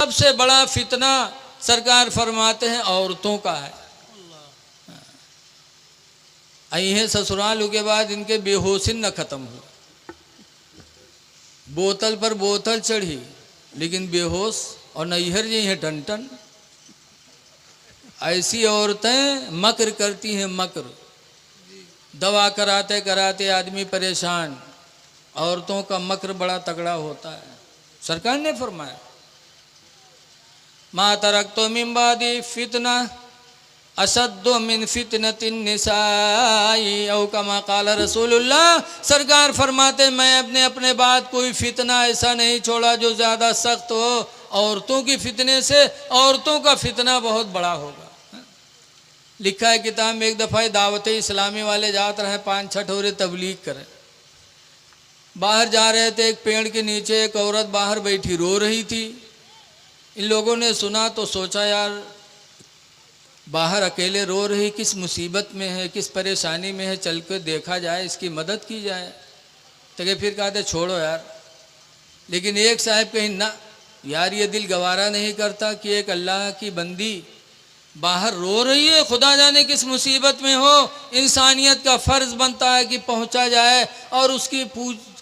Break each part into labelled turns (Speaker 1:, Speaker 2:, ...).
Speaker 1: सबसे बड़ा फितना सरकार फरमाते हैं औरतों का है। आई है ससुराल के बाद इनके बेहोशी न खत्म हुई, बोतल पर बोतल चढ़ी लेकिन बेहोश, और नैहर जी है टन। ऐसी औरतें मक्र करती हैं, मक्र। दवा कराते कराते आदमी परेशान। औरतों का मक्र बड़ा तगड़ा होता है। सरकार ने फरमाया मा तरक्तु मिन बादी फितना अशद्दु मिन फितनतिन निसाई औ कमा काल रसूलुल्लाह। सरकार फरमाते मैं अपने बाद कोई फितना ऐसा नहीं छोड़ा जो ज़्यादा सख्त हो औरतों की फितने से। औरतों का फितना बहुत बड़ा होगा। लिखा है किताब में, एक दफ़ा दावत इस्लामी वाले जाते रहे 5-6 ठोरे तबलीग करें। बाहर जा रहे थे, एक पेड़ के नीचे एक औरत बाहर बैठी रो रही थी। इन लोगों ने सुना तो सोचा यार बाहर अकेले रो रही, किस मुसीबत में है, किस परेशानी में है, चल के देखा जाए, इसकी मदद की जाए। तो कि फिर कहते छोड़ो यार। लेकिन एक साहब कहीं ना यार, ये दिल गवारा नहीं करता कि एक अल्लाह की बंदी बाहर रो रही है, खुदा जाने किस मुसीबत में हो। इंसानियत का फ़र्ज़ बनता है कि पहुंचा जाए और उसकी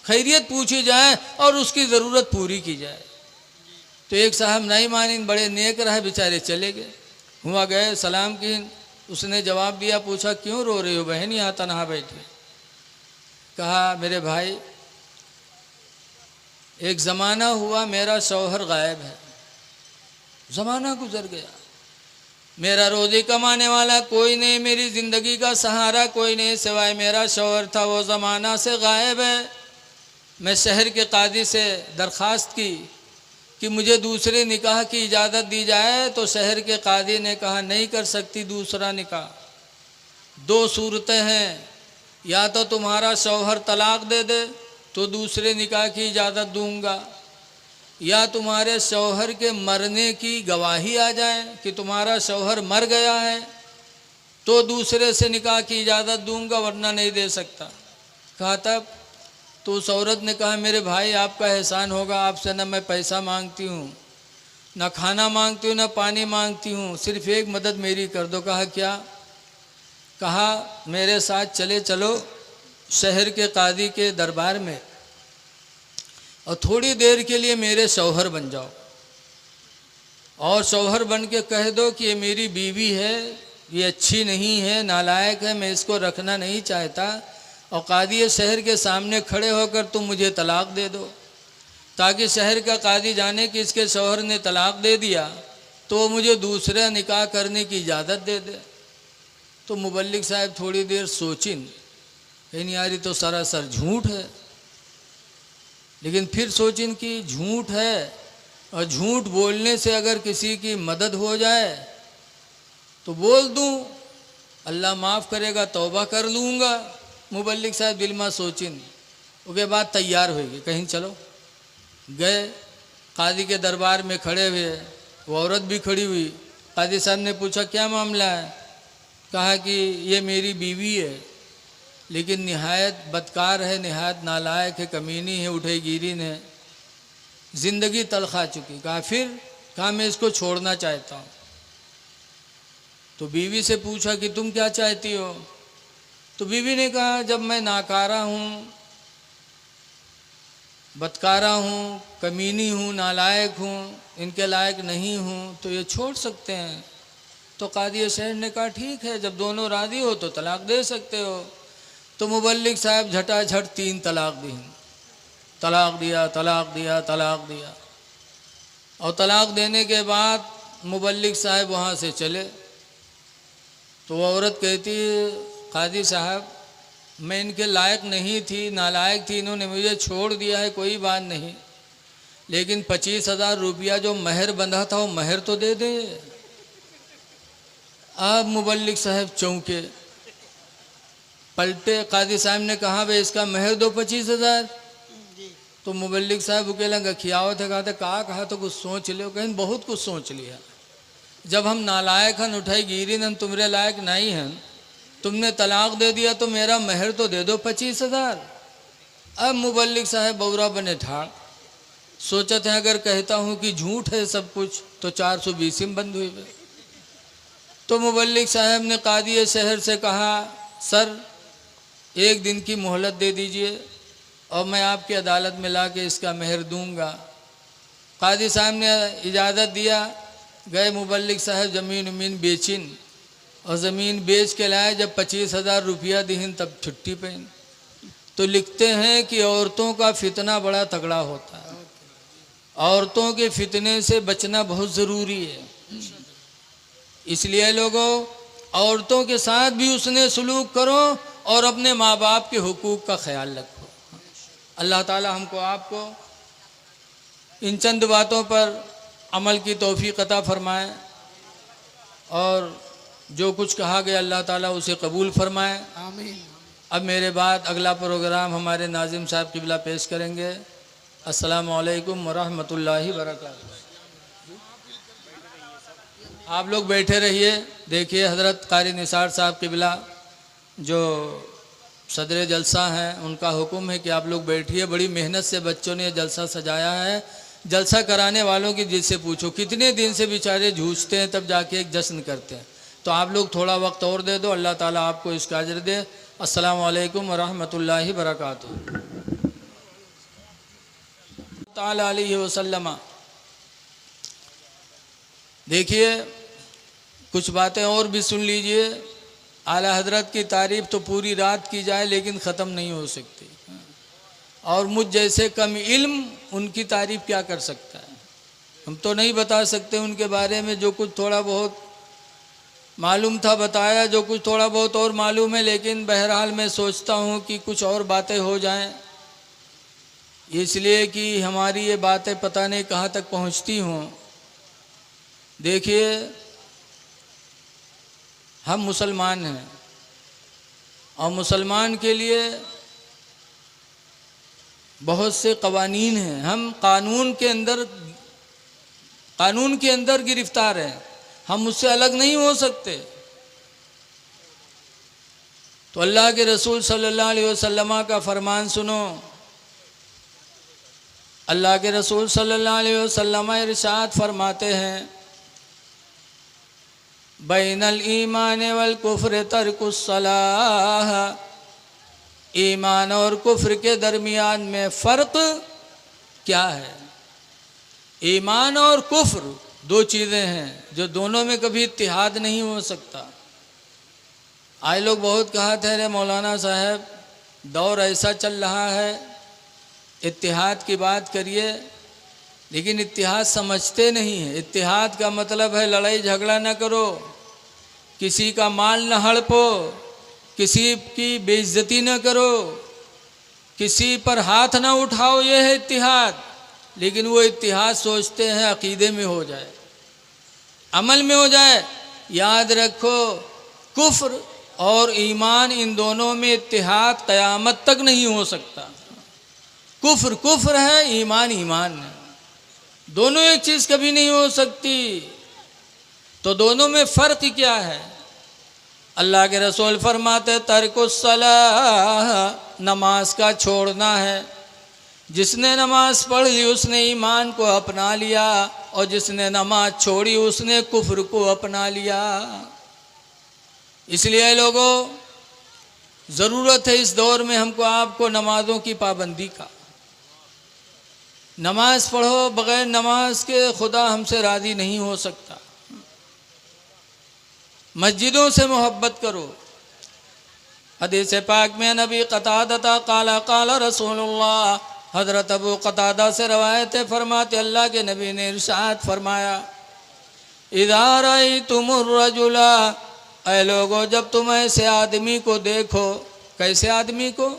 Speaker 1: खैरियत पूछी जाए और उसकी ज़रूरत पूरी की जाए। तो एक साहब नहीं मानी, बड़े नेक रहे बेचारे, चले गए। हुआ गए सलाम की, उसने जवाब दिया, पूछा क्यों रो रही हो बहन, यहाँ तनहा बैठे। कहा मेरे भाई एक ज़माना हुआ मेरा शौहर गायब है, ज़माना गुजर गया, मेरा रोज़ी कमाने वाला कोई नहीं, मेरी ज़िंदगी का सहारा कोई नहीं सिवाय मेरा शौहर था, वो ज़माना से गायब है। मैं शहर के काजी से दरख्वास्त की कि मुझे दूसरे निकाह की इजाज़त दी जाए, तो शहर के काजी ने कहा नहीं कर सकती दूसरा निकाह। 2 सूरतें हैं, या तो तुम्हारा शौहर तलाक दे दे तो दूसरे निकाह की इजाज़त दूंगा, या तुम्हारे शौहर के मरने की गवाही आ जाए कि तुम्हारा शौहर मर गया है तो दूसरे से निकाह की इजाज़त दूंगा, वरना नहीं दे सकता। कहा तब तो उस औरत ने कहा मेरे भाई आपका एहसान होगा, आपसे न मैं पैसा मांगती हूँ, न खाना मांगती हूँ, न पानी मांगती हूँ, सिर्फ एक मदद मेरी कर दो। कहा क्या? कहा मेरे साथ चले चलो शहर के काजी के दरबार में और थोड़ी देर के लिए मेरे शौहर बन जाओ, और शौहर बन के कह दो कि ये मेरी बीवी है, ये अच्छी नहीं है, नालायक है, मैं इसको रखना नहीं चाहता, और कादी शहर के सामने खड़े होकर तुम मुझे तलाक दे दो, ताकि शहर का कादी जाने कि इसके शौहर ने तलाक दे दिया तो वो मुझे दूसरा निकाह करने की इजाज़त दे दे। तो मुबल्लिग साहब थोड़ी देर सोचिन, कहीं यार ये तो सरासर झूठ है। लेकिन फिर सोचिन कि झूठ है और झूठ बोलने से अगर किसी की मदद हो जाए तो बोल दूं, अल्लाह माफ़ करेगा, तौबा कर लूँगा। मुबल्लिग साहब दिल में सोचिन, उसके बाद तैयार होगी, कहीं चलो गए। काजी के दरबार में खड़े हुए, वो औरत भी खड़ी हुई। काजी साहब ने पूछा क्या मामला है? कहा कि ये मेरी बीवी है, लेकिन निहायत बदकार है, निहायत नालायक है, कमीनी है, उठेगिरीन है, ज़िंदगी तल्ख आ चुकी। कहा फिर? कहा मैं इसको छोड़ना चाहता हूँ। तो बीवी से पूछा कि तुम क्या चाहती हो? तो बीवी ने कहा जब मैं नाकारा हूँ, बदकारा हूँ, कमीनी हूँ, नालायक हूँ, इनके लायक नहीं हूँ, तो ये छोड़ सकते हैं। तो कादी शहर ने कहा ठीक है, जब दोनों राज़ी हो तो तलाक दे सकते हो। तो मुबल्लिग साहब झटाझट 3 तलाक दी, तलाक दिया, तलाक दिया, तलाक दिया। और तलाक देने के बाद मुबल्लिग साहब वहाँ से चले। तो वो औरत कहती काजी साहब मैं इनके लायक नहीं थी, नालायक थी, इन्होंने मुझे छोड़ दिया है, कोई बात नहीं, लेकिन 25,000 रुपया जो महर बंधा था वो महर तो दे दे। अब मुबल्लिग साहब चौंके, पलटे। काजी साहब ने कहा भाई इसका महर दो 25,000। तो मुबल्लिग साहब उके लंग खियाओ थे, कहा तो कुछ सोच लो। कहीं बहुत कुछ सोच लिया, जब हम नालायक हन, उठाई गिरी हम तुम्हारे लायक नहीं हैं, तुमने तलाक दे दिया तो मेरा महर तो दे दो 25,000। अब मुबल्लिग साहब बौरा बने ठाड़, सोचते हैं अगर कहता हूँ कि झूठ है सब कुछ तो 420 में बंद हुए। तो मुबल्लिग साहब ने कादी शहर से कहा, सर एक दिन की मोहलत दे दीजिए और मैं आपकी अदालत में ला के इसका मेहर दूंगा। कादी साहब ने इजाज़त दिया। गए मुबल्लिग साहब ज़मीन उमीन बेचिन और ज़मीन बेच के लाए। जब 25,000 रुपया दीन तब छुट्टी पहन। तो लिखते हैं कि औरतों का फितना बड़ा तगड़ा होता है, औरतों के फितने से बचना बहुत ज़रूरी है। इसलिए लोगों, औरतों के साथ भी उसने सलूक करो और अपने माँ बाप के हुकूक का ख्याल रखो। अल्लाह ताला हमको आपको इन चंद बातों पर अमल की तौफीक अता फरमाए और जो कुछ कहा गया अल्लाह ताला उसे कबूल फरमाए, आमीन। अब मेरे बाद अगला प्रोग्राम हमारे नाजिम साहब किबला पेश करेंगे। अस्सलामु अलैकुम वरहमतुल्लाहि वबरकातुहू। आप लोग बैठे रहिए। देखिए हज़रत कारी निसार साहब किबला जो सदर जलसा हैं, उनका हुक्म है कि आप लोग बैठिए। बड़ी मेहनत से बच्चों ने जलसा सजाया है। जलसा कराने वालों की दिल से पूछो, कितने दिन से बेचारे जूझते हैं तब जाके एक जश्न करते हैं। तो आप लोग थोड़ा वक्त और दे दो, अल्लाह ताला आपको इसका अजर दे। अस्सलामु अलैकुम वरहमतुल्लाहि वबरकातुहू। ताला अलैहि वसल्लम। देखिए कुछ बातें और भी सुन लीजिए। आला हजरत की तारीफ़ तो पूरी रात की जाए लेकिन ख़त्म नहीं हो सकती, और मुझ जैसे कम इल्म उनकी तारीफ़ क्या कर सकता है। हम तो नहीं बता सकते उनके बारे में। जो कुछ थोड़ा बहुत मालूम था बताया, जो कुछ थोड़ा बहुत और मालूम है, लेकिन बहरहाल मैं सोचता हूँ कि कुछ और बातें हो जाएं, इसलिए कि हमारी ये बातें पता नहीं कहाँ तक पहुँचती हों। देखिए हम मुसलमान हैं और मुसलमान के लिए बहुत से कवानीन हैं। हम कानून के अंदर गिरफ्तार हैं, हम उससे अलग नहीं हो सकते। तो अल्लाह के रसूल सल्लल्लाहु अलैहि वसल्लम का फरमान सुनो। अल्लाह के रसूल सल्लल्लाहु अलैहि वसल्लम इरशाद फरमाते हैं, बैनल ईमान वल कुफ्र तर्कुस सलाह। ईमान और कुफ्र के दरमियान में फ़र्क क्या है? ईमान और कुफ्र दो चीज़ें हैं जो दोनों में कभी इत्तिहाद नहीं हो सकता। आज लोग बहुत कहते हैं, मौलाना साहब दौर ऐसा चल रहा है, इत्तिहाद की बात करिए, लेकिन इत्तिहाद समझते नहीं हैं। इत्तिहाद का मतलब है लड़ाई झगड़ा न करो, किसी का माल न हड़पो, किसी की बेइज्जती न करो, किसी पर हाथ न उठाओ, ये है इत्तिहाद। लेकिन वो इत्तिहाद सोचते हैं अकीदे में हो जाए, अमल में हो जाए। याद रखो, कुफ्र और ईमान इन दोनों में इत्तिहाद क़यामत तक नहीं हो सकता। कुफ्र कुफ्र है, ईमान ईमान है, दोनों एक चीज़ कभी नहीं हो सकती। तो दोनों में फ़र्क क्या है? अल्लाह के रसूल फरमाते तर्कुस सलाह, नमाज का छोड़ना है। जिसने नमाज पढ़ ली उसने ईमान को अपना लिया, और जिसने नमाज छोड़ी उसने कुफ्र को अपना लिया। इसलिए लोगों, ज़रूरत है इस दौर में हमको आपको नमाज़ों की पाबंदी का। नमाज पढ़ो, बग़ैर नमाज के खुदा हमसे राज़ी नहीं हो सकता। मस्जिदों से मोहब्बत करो। हदीस पाक में नबी क़तादा क़ाला क़ाला रसूलुल्लाह, हज़रत अबू क़तादा से रवायत है, फरमाते अल्लाह के नबी ने इरशाद फरमाया, इज़ा रअयतुमुर रजुला, ऐ लोगो जब तुम ऐसे आदमी को देखो। कैसे आदमी को?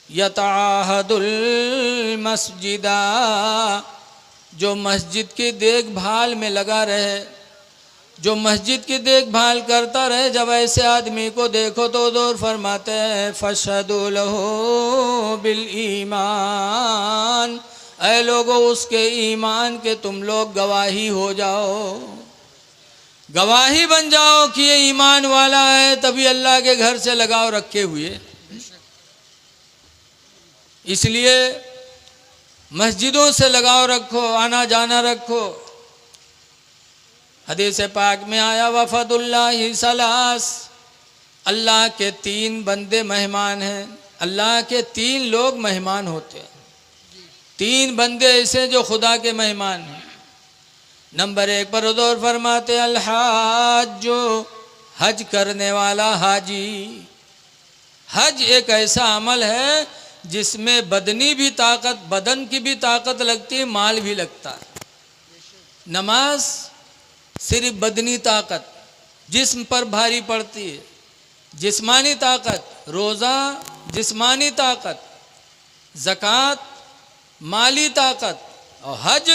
Speaker 1: यतआहदुल मस्जिदा, जो मस्जिद की देखभाल में लगा रहे, जो मस्जिद की देखभाल करता रहे। जब ऐसे आदमी को देखो तो दूर फरमाते हैं फशहदु लहू बिल ईमान, ऐ लोगो उसके ईमान के तुम लोग गवाही हो जाओ, गवाही बन जाओ कि ये ईमान वाला है, तभी अल्लाह के घर से लगाव रखे हुए। इसलिए मस्जिदों से लगाव रखो, आना जाना रखो। हदीस पाक में आया वफदुल्लाहि सलास, अल्लाह के 3 बंदे मेहमान हैं। अल्लाह के 3 लोग मेहमान होते हैं। 3 बंदे ऐसे जो खुदा के मेहमान हैं। नंबर 1 पर हुजूर फरमाते अल-हाज, जो हज करने वाला हाजी। हज एक ऐसा अमल है जिसमें बदनी भी ताकत, बदन की भी ताकत लगती है, माल भी लगता है। नमाज सिर्फ बदनी ताकत, जिस्म पर भारी पड़ती है, जिस्मानी ताकत। रोज़ा जिस्मानी ताकत, ज़कात माली ताकत। और हज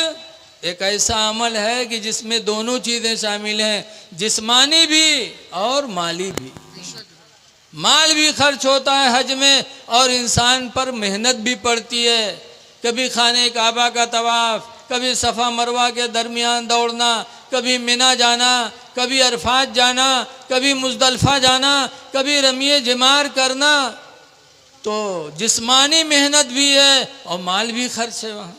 Speaker 1: एक ऐसा अमल है कि जिसमें दोनों चीज़ें शामिल हैं, जिस्मानी भी और माली भी। माल भी खर्च होता है हज में, और इंसान पर मेहनत भी पड़ती है। कभी खाने काबा का तवाफ, कभी सफ़ा मरवा के दरमियान दौड़ना, कभी मिना जाना, कभी अरफात जाना, कभी मुज़दलिफ़ा जाना, कभी रमिए जिमार करना। तो जिस्मानी मेहनत भी है और माल भी खर्च है वहाँ।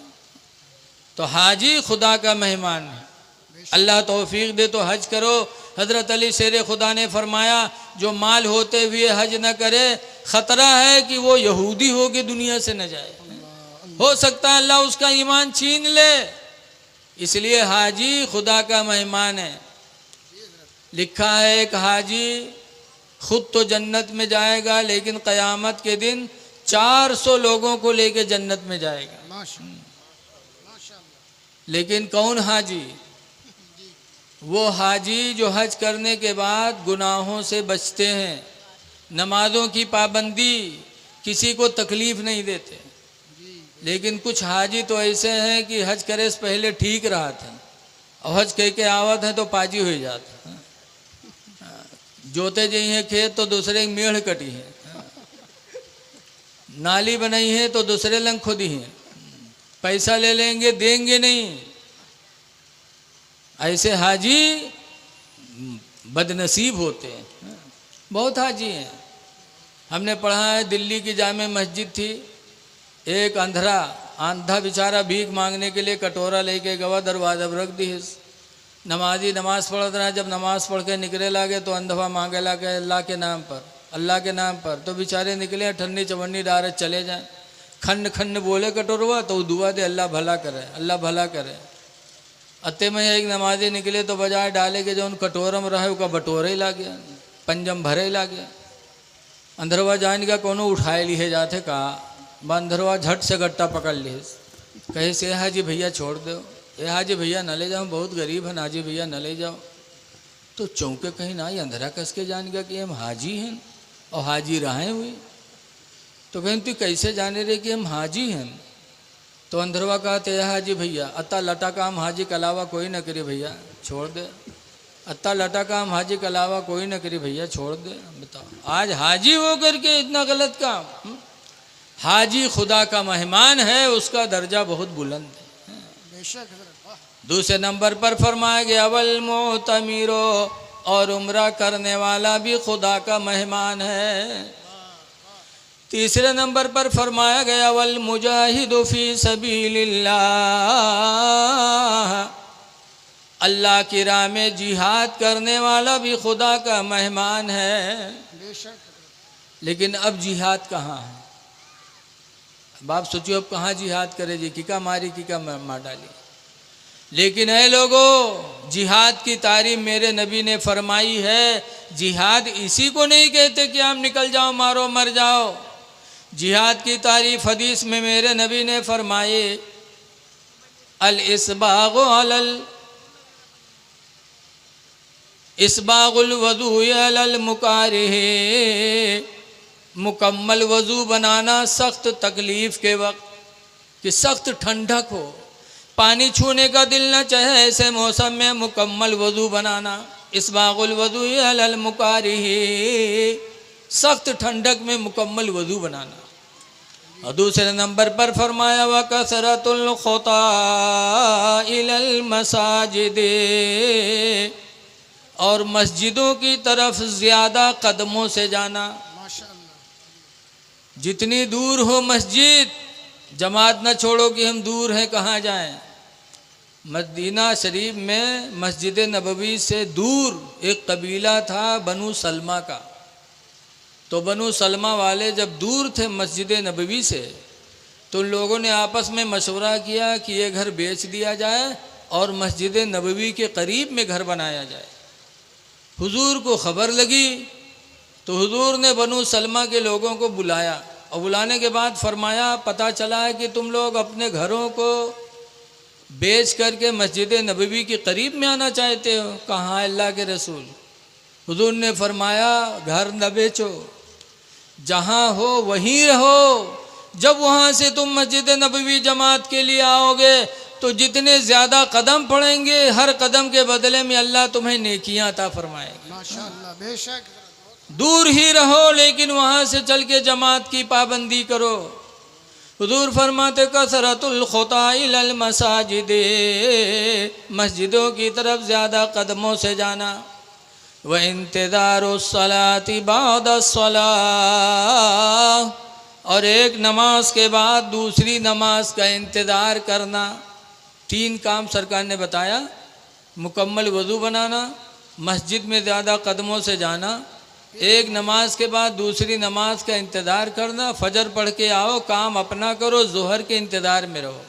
Speaker 1: तो हाजी खुदा का मेहमान है। अल्लाह तौफीक दे तो हज करो। हज़रत अली शेर खुदा ने फरमाया, जो माल होते हुए हज न करे, ख़तरा है कि वो यहूदी हो के दुनिया से न जाए। हो सकता है अल्लाह उसका ईमान छीन ले। इसलिए हाजी खुदा का मेहमान है। लिखा है एक हाजी खुद तो जन्नत में जाएगा, लेकिन क़यामत के दिन 400 लोगों को लेके जन्नत में जाएगा। लेकिन कौन हाजी? वो हाजी जो हज करने के बाद गुनाहों से बचते हैं, नमाज़ों की पाबंदी, किसी को तकलीफ़ नहीं देते। लेकिन कुछ हाजी तो ऐसे हैं कि हज करे से पहले ठीक रहा था, और हज कह के आवत है तो पाजी हो जाता। जोते जी हैं खेत तो दूसरे की मेढ़ कटी है, नाली बनाई है तो दूसरे लंग खुदी है, पैसा ले लेंगे देंगे नहीं। ऐसे हाजी बदनसीब होते हैं। बहुत हाजी हैं। हमने पढ़ा है दिल्ली की जामे मस्जिद थी, एक आंधा बेचारा भीख मांगने के लिए कटोरा लेके गवा, दरवाजा पर रख दी। नमाजी नमाज पढ़ रहा, जब नमाज पढ़ के निकले लागे तो अंधवा मांगे लागे अल्लाह के नाम पर, अल्लाह के नाम पर। तो बेचारे निकले ठन्नी चवन्नी डारे चले जाए, खन्न खन्न बोले कटोरवा तो दुआ दे अल्लाह भला करे, अल्लाह भला करे। अत्ते में एक नमाजी निकले तो बजाय डाले के जो उन कटोरम रहे उसका बटोरे ही ला गया, पंजम भरे ही ला गया। अंधरवा जान का कोनो उठाए लिए जाते कहा, बंधरवा झट से गट्टा पकड़ लिए, कहे से हाजी भैया छोड़ दो, ये हाजी भैया न ले जाओ, बहुत गरीब है, हाजी भैया न ले जाओ। तो चौंके कहीं ना ये अंधरा कस के जान गया कि हम हाजी हैं और हाजी रहे हुए। तो कहीं तू कैसे जाने रहे कि हम हाजी हैं? तो अंधरवा कहा ते हाजी भैया अत्ता लटा काम हाजी के अलावा कोई न करे भैया, छोड़ दे। अत्ता लटा काम हाजी के अलावा कोई न करे भैया, छोड़ दे। बताओ आज हाजी हो करके इतना गलत काम। हाजी खुदा का मेहमान है, उसका दर्जा बहुत बुलंद है। दूसरे नंबर पर फरमाया गया अवल मोतमीरो, और उम्रा करने वाला भी खुदा का मेहमान है। तीसरे नंबर पर फरमाया गया वल मुजाहिदु फी सबीलिल्लाह, अल्लाह की राह में जिहाद करने वाला भी खुदा का मेहमान है। लेकिन अब जिहाद कहाँ है? अब आप सोचिए अब कहाँ जिहाद करे जी, किका मारी किका मार डाली। लेकिन ऐ लोगों, जिहाद की तारीफ मेरे नबी ने फरमाई है। जिहाद इसी को नहीं कहते कि आप निकल जाओ मारो मर जाओ। जिहाद की तारीफ हदीस में मेरे नबी ने फरमाई अल इसबागु अलल इसबागुल वज़ू अलल मुकारिह, मुकम्मल वज़ू बनाना सख्त तकलीफ़ के वक्त, कि सख्त ठंडक हो, पानी छूने का दिल न चाहे, ऐसे मौसम में मुकम्मल वज़ू बनाना। इसबागुल वज़ू अलल मुकारिह, सख्त ठंडक में मुकम्मल वज़ू बनाना। और दूसरे नंबर पर फरमाया व कसरतुल खुता इलल मसाजिद, और मस्जिदों की तरफ ज़्यादा कदमों से जाना। जितनी दूर हो मस्जिद जमात न छोड़ो कि हम दूर हैं कहाँ जाएं। मदीना शरीफ में मस्जिद नबवी से दूर एक कबीला था बनु सलमा का। तो बनु सलमा वाले जब दूर थे मस्जिद नबवी से, तो लोगों ने आपस में मशवरा किया कि ये घर बेच दिया जाए और मस्जिद नबवी के करीब में घर बनाया जाए। हुजूर को खबर लगी तो हुजूर ने बनु सलमा के लोगों को बुलाया और बुलाने के बाद फरमाया, पता चला है कि तुम लोग अपने घरों को बेच करके मस्जिद नबवी के करीब में आना चाहते हो। कहाँ अल्लाह के रसूल? हुजूर ने फरमाया, घर न बेचो, जहाँ हो वहीं रहो। जब वहाँ से तुम मस्जिद नबवी जमात के लिए आओगे तो जितने ज़्यादा कदम पड़ेंगे, हर कदम के बदले में अल्लाह तुम्हें नेकियां अता फरमाएगा।
Speaker 2: माशाअल्लाह, बेशक।
Speaker 1: दूर ही रहो लेकिन वहाँ से चल के जमात की पाबंदी करो। हुजूर फरमाते, कसरतुल खुता इलल मसाजिद, मस्जिदों की तरफ ज़्यादा कदमों से जाना। व इंतज़ारुस सलाति बादस सलाह, और एक नमाज के बाद दूसरी नमाज का इंतज़ार करना। 3 काम सरकार ने बताया, मुकम्मल वज़ू बनाना, मस्जिद में ज़्यादा कदमों से जाना, एक नमाज के बाद दूसरी नमाज का इंतज़ार करना। फजर पढ़ के आओ, काम अपना करो, ज़ोहर के इंतज़ार में रहो,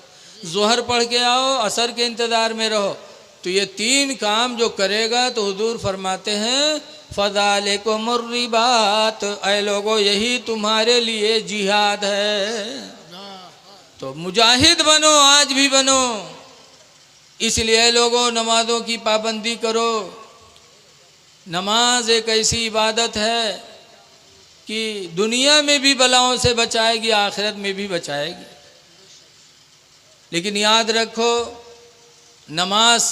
Speaker 1: ज़ोहर पढ़ के आओ, असर के इंतज़ार में रहो। तो ये 3 काम जो करेगा तो हुजूर फरमाते हैं, फ़ज़ालिकुमुर रिबात, ऐ लोगो यही तुम्हारे लिए जिहाद है। तो मुजाहिद बनो, आज भी बनो। इसलिए लोगों नमाज़ों की पाबंदी करो। नमाज एक ऐसी इबादत है कि दुनिया में भी बलाओं से बचाएगी, आखिरत में भी बचाएगी। लेकिन याद रखो, नमाज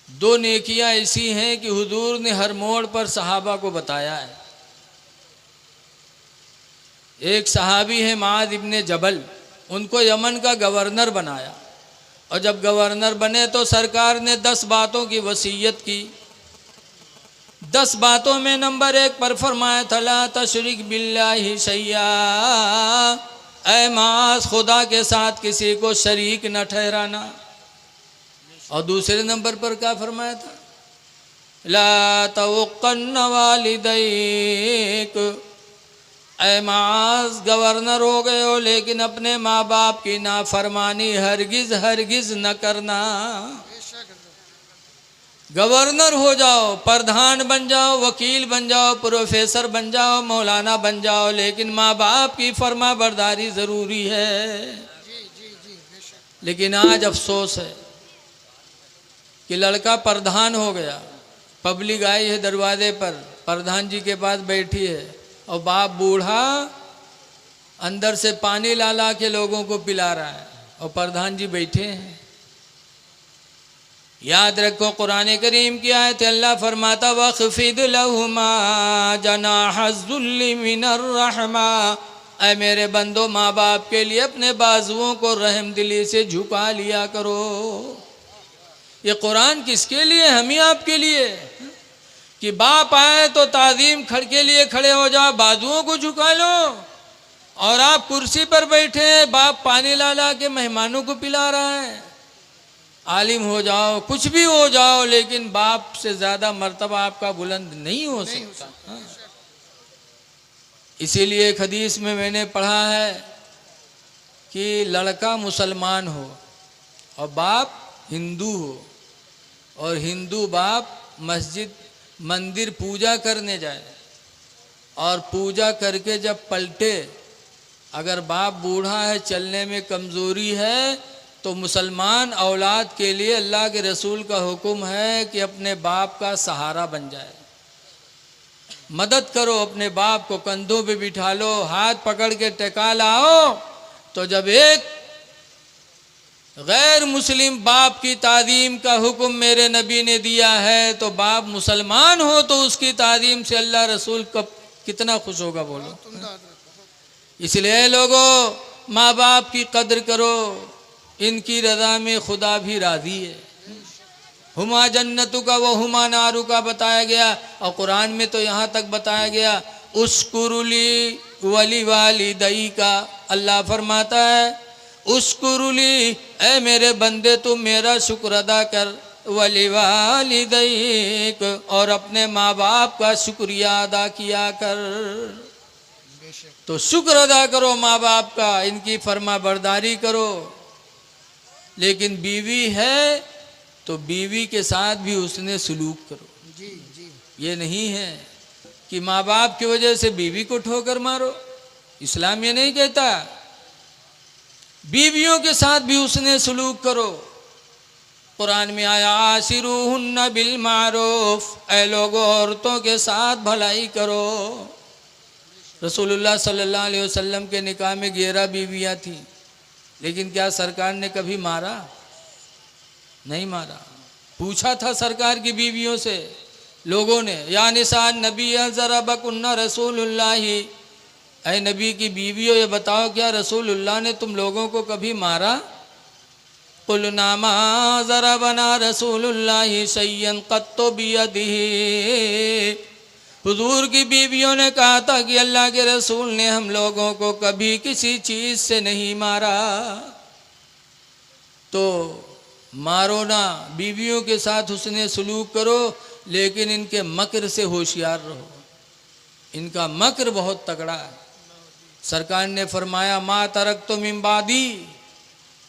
Speaker 1: 2 नेकियां ऐसी हैं कि हुजूर ने हर मोड़ पर सहाबा को बताया है। एक सहाबी है माद इब्ने जबल, उनको यमन का गवर्नर बनाया, और जब गवर्नर बने तो सरकार ने 10 बातों की वसीयत की। 10 बातों में नंबर 1 पर फरमाया था, ला तशरिक बिल्लाहि शैया, ऐ मास खुदा के साथ किसी को शरीक न ठहराना। और दूसरे नंबर पर क्या फरमाया था, ला तवक्कन्न वालिदैक, ऐ मास गवर्नर हो गए हो लेकिन अपने माँ बाप की नाफरमानी हरगिज हरगिज न करना। गवर्नर हो जाओ, प्रधान बन जाओ, वकील बन जाओ, प्रोफेसर बन जाओ, मौलाना बन जाओ, लेकिन माँ बाप की फर्मा बरदारी ज़रूरी है। लेकिन आज अफसोस है कि लड़का प्रधान हो गया, पब्लिक आई है दरवाजे पर, प्रधान जी के पास बैठी है, और बाप बूढ़ा अंदर से पानी ला ला के लोगों को पिला रहा है, और प्रधान जी बैठे हैं। याद रखो, कुरान करीम की आयत अल्लाह फरमाता, वख़्फ़िद लहुमा जनाहज़्ज़ुल्लि मिनर रहमा, ऐ मेरे बंदो माँ बाप के लिए अपने बाजुओं को रहम दिली से झुका लिया करो। ये कुरान किसके लिए? हम ही आपके लिए, कि बाप आए तो ताज़ीम के लिए खड़े हो जाओ, बाजुओं को झुका लो। और आप कुर्सी पर बैठे हैं, बाप पानी ला ला के मेहमानों को पिला रहा है। आलिम हो जाओ, कुछ भी हो जाओ, लेकिन बाप से ज़्यादा मर्तबा आपका बुलंद नहीं हो सकता। इसीलिए एक हदीस में मैंने पढ़ा है कि लड़का मुसलमान हो और बाप हिंदू हो, और हिंदू बाप मस्जिद मंदिर पूजा करने जाए, और पूजा करके जब पलटे, अगर बाप बूढ़ा है, चलने में कमज़ोरी है, तो मुसलमान औलाद के लिए अल्लाह के रसूल का हुक्म है कि अपने बाप का सहारा बन जाए, मदद करो, अपने बाप को कंधों पे बिठा लो, हाथ पकड़ के टेका लाओ। तो जब एक गैर मुस्लिम बाप की ताज़ीम का हुक्म मेरे नबी ने दिया है, तो बाप मुसलमान हो तो उसकी ताज़ीम से अल्लाह रसूल कब कितना खुश होगा, बोलो। इसलिए लोगों, माँ बाप की कदर करो, इनकी रज़ा में खुदा भी राज़ी है। हुमा जन्नतु का व हुमा नारू का बताया गया, और कुरान में तो यहाँ तक बताया गया, उस्कुरुली वली वालिदई का, अल्लाह फरमाता है उस्कुरुली, ऐ मेरे बंदे तुम मेरा शुक्र अदा कर, वली वालिदैक, और अपने माँ बाप का शुक्रिया अदा किया कर। तो शुक्र अदा करो माँ बाप का, इनकी फर्मा बरदारी करो। लेकिन बीवी है तो बीवी के साथ भी उसने सलूक करो।
Speaker 2: जी जी।
Speaker 1: ये नहीं है कि माँ बाप की वजह से बीवी को ठोकर मारो, इस्लाम ये नहीं कहता। बीवियों के साथ भी उसने सलूक करो। कुरान में आया आशिरूहुन्ना बिल मारूफ, ऐ लोगों औरतों के साथ भलाई करो। रसूलुल्लाह सल्लल्लाहु अलैहि वसल्लम के निकाह में 11 बीवियाँ थीं, लेकिन क्या सरकार ने कभी मारा? नहीं मारा। पूछा था सरकार की बीवियों से लोगों ने, या निसान नबी ज़रबकुन्ना रसूलुल्लाही, ऐ नबी की बीवियों ये बताओ क्या रसूलुल्लाह ने तुम लोगों को कभी मारा? कुलना मा ज़रबना रसूलुल्लाही शय्यन क़त्तु बियदिही, हुजूर की बीवियों ने कहा था कि अल्लाह के रसूल ने हम लोगों को कभी किसी चीज़ से नहीं मारा। तो मारो ना, बीवियों के साथ उसने सलूक करो, लेकिन इनके मकर से होशियार रहो। इनका मकर बहुत तगड़ा है। सरकार ने फरमाया मा तरकतु मिन बादी,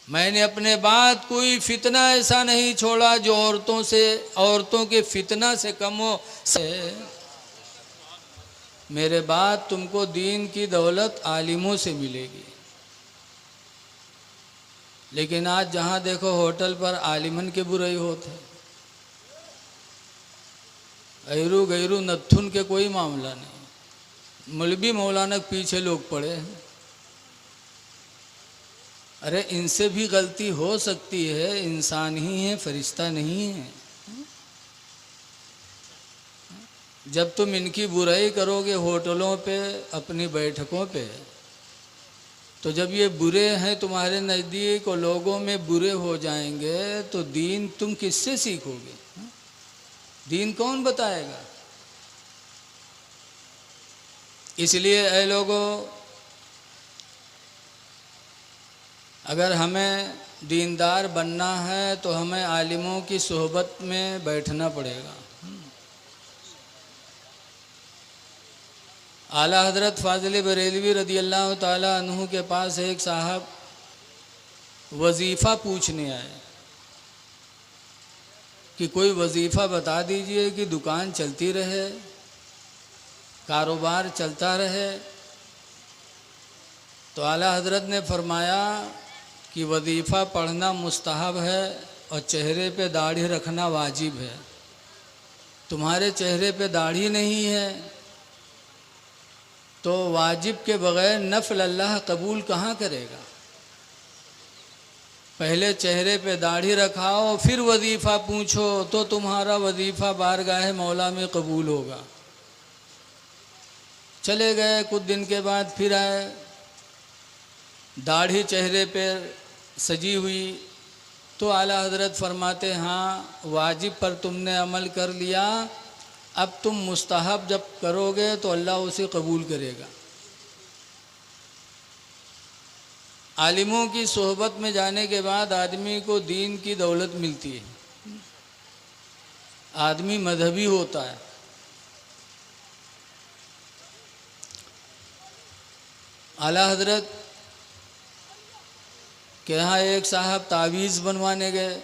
Speaker 1: मैंने अपने बाद कोई फितना ऐसा नहीं छोड़ा जो औरतों के फितना से कम हो। मेरे बाद तुमको दीन की दौलत आलिमों से मिलेगी। लेकिन आज जहाँ देखो होटल पर आलिमन के बुराई होते, गैरू गैरू नथुन के कोई मामला नहीं, मौलवी मौलाना के पीछे लोग पड़े हैं। अरे इनसे भी गलती हो सकती है, इंसान ही है, फरिश्ता नहीं है। जब तुम इनकी बुराई करोगे होटलों पे, अपनी बैठकों पे, तो जब ये बुरे हैं तुम्हारे नज़दीक और लोगों में बुरे हो जाएंगे, तो दीन तुम किससे सीखोगे? दीन कौन बताएगा? इसलिए ऐ लोगों, अगर हमें दीनदार बनना है तो हमें आलिमों की सोहबत में बैठना पड़ेगा। आला हज़रत फ़ाज़िल बरेलवी रदी अल्लाह ताला अन्हु के पास एक साहब वजीफ़ा पूछने आए कि कोई वजीफ़ा बता दीजिए कि दुकान चलती रहे, कारोबार चलता रहे। तो आला हज़रत ने फरमाया कि वजीफ़ा पढ़ना मुस्तहब है और चेहरे पे दाढ़ी रखना वाजिब है। तुम्हारे चेहरे पे दाढ़ी नहीं है तो वाजिब के बग़ैर नफ़ल अल्लाह कबूल कहाँ करेगा? पहले चेहरे पे दाढ़ी रखाओ, फिर वजीफ़ा पूछो, तो तुम्हारा वजीफ़ा बारगाह मौला में कबूल होगा। चले गए, कुछ दिन के बाद फिर आए, दाढ़ी चेहरे पे सजी हुई। तो आला हज़रत फरमाते हाँ, वाजिब पर तुमने अमल कर लिया, अब तुम मुस्तहब जब करोगे तो अल्लाह उसे कबूल करेगा। आलिमों की सोहबत में जाने के बाद आदमी को दीन की दौलत मिलती है, आदमी मजहबी होता है। आला हज़रत के यहाँ एक साहब तावीज़ बनवाने गए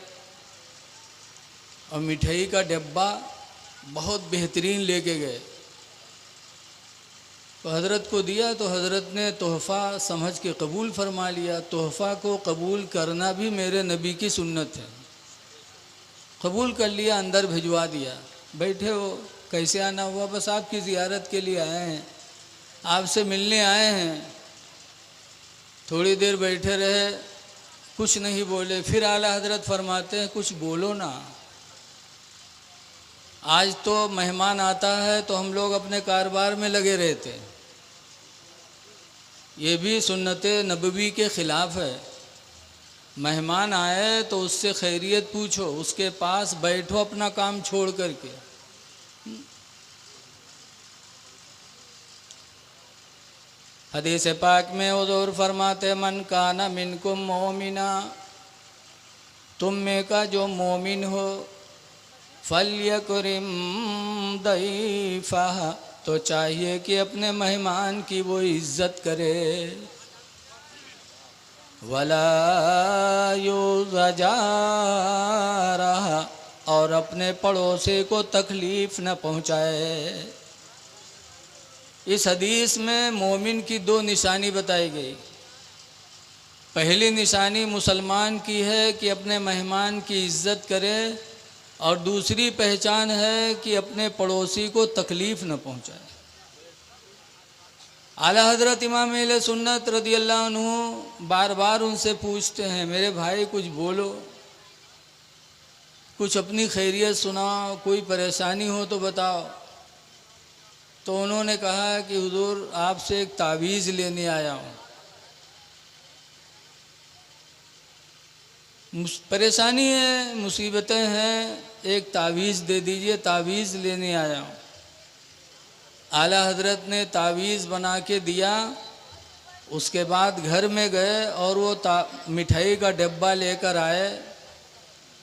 Speaker 1: और मिठाई का डब्बा बहुत बेहतरीन लेके गए। तो हज़रत को दिया तो हज़रत ने तोहफ़ा समझ के कबूल फरमा लिया। तोहफ़ा को कबूल करना भी मेरे नबी की सुन्नत है। कबूल कर लिया, अंदर भिजवा दिया। बैठे हो, कैसे आना हुआ? बस आपकी ज़ियारत के लिए आए हैं, आपसे मिलने आए हैं। थोड़ी देर बैठे रहे, कुछ नहीं बोले। फिर आला हज़रत फरमाते हैं कुछ बोलो ना। आज तो मेहमान आता है तो हम लोग अपने कारोबार में लगे रहते हैं, ये भी सुन्नत नबवी के ख़िलाफ़ है। मेहमान आए तो उससे खैरियत पूछो, उसके पास बैठो अपना काम छोड़ करके। हदीस पाक में हुज़ूर फरमाते मन काना मिनकुम मोमिना, तुम में का जो मोमिन हो, फल्यकुरिम दैफा, तो चाहिए कि अपने मेहमान की वो इज्जत करे। वला युज़जा, और अपने पड़ोसी को तकलीफ़ न पहुँचाए। इस हदीस में मोमिन की दो निशानी बताई गई। पहली निशानी मुसलमान की है कि अपने मेहमान की इज्जत करे, और दूसरी पहचान है कि अपने पड़ोसी को तकलीफ़ न पहुँचाए। आला हज़रत इमाम अहले सुन्नत रज़ी अल्लाह अन्हु बार बार उनसे पूछते हैं, मेरे भाई कुछ बोलो, कुछ अपनी खैरियत सुनाओ, कोई परेशानी हो तो बताओ। तो उन्होंने कहा कि हुजूर आपसे एक तावीज़ लेने आया हूँ, परेशानी है, मुसीबतें हैं, एक तावीज़ दे दीजिए, तावीज़ लेने आया हूँ। आला हज़रत ने तावीज़ बना के दिया। उसके बाद घर में गए और वो मिठाई का डब्बा लेकर आए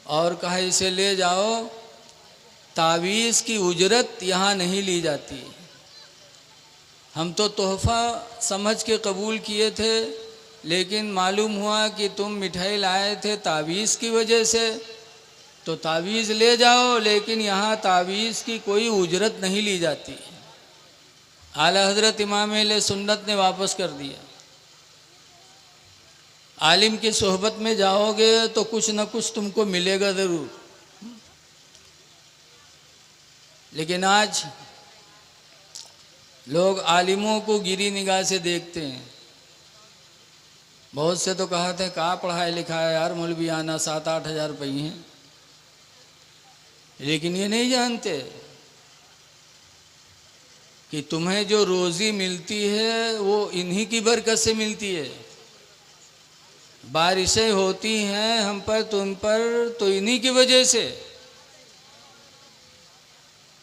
Speaker 1: और कहा इसे ले जाओ, तावीज़ की उजरत यहाँ नहीं ली जाती। हम तो तोहफ़ा समझ के कबूल किए थे, लेकिन मालूम हुआ कि तुम मिठाई लाए थे तावीज़ की वजह से, तो तावीज़ ले जाओ, लेकिन यहाँ तावीज़ की कोई उजरत नहीं ली जाती। आला हज़रत इमाम अहले सुन्नत ने वापस कर दिया। आलिम की सोहबत में जाओगे तो कुछ न कुछ तुमको मिलेगा ज़रूर, लेकिन आज लोग आलिमों को गिरी निगाह से देखते हैं। बहुत से तो कहते हैं कहाँ पढ़ाई लिखा है यार, मौलवी आना 7-8 हज़ार रुपये हैं, लेकिन ये नहीं जानते कि तुम्हें जो रोज़ी मिलती है वो इन्हीं की बरकत से मिलती है। बारिशें होती हैं हम पर तुम पर तो इन्हीं की वजह से।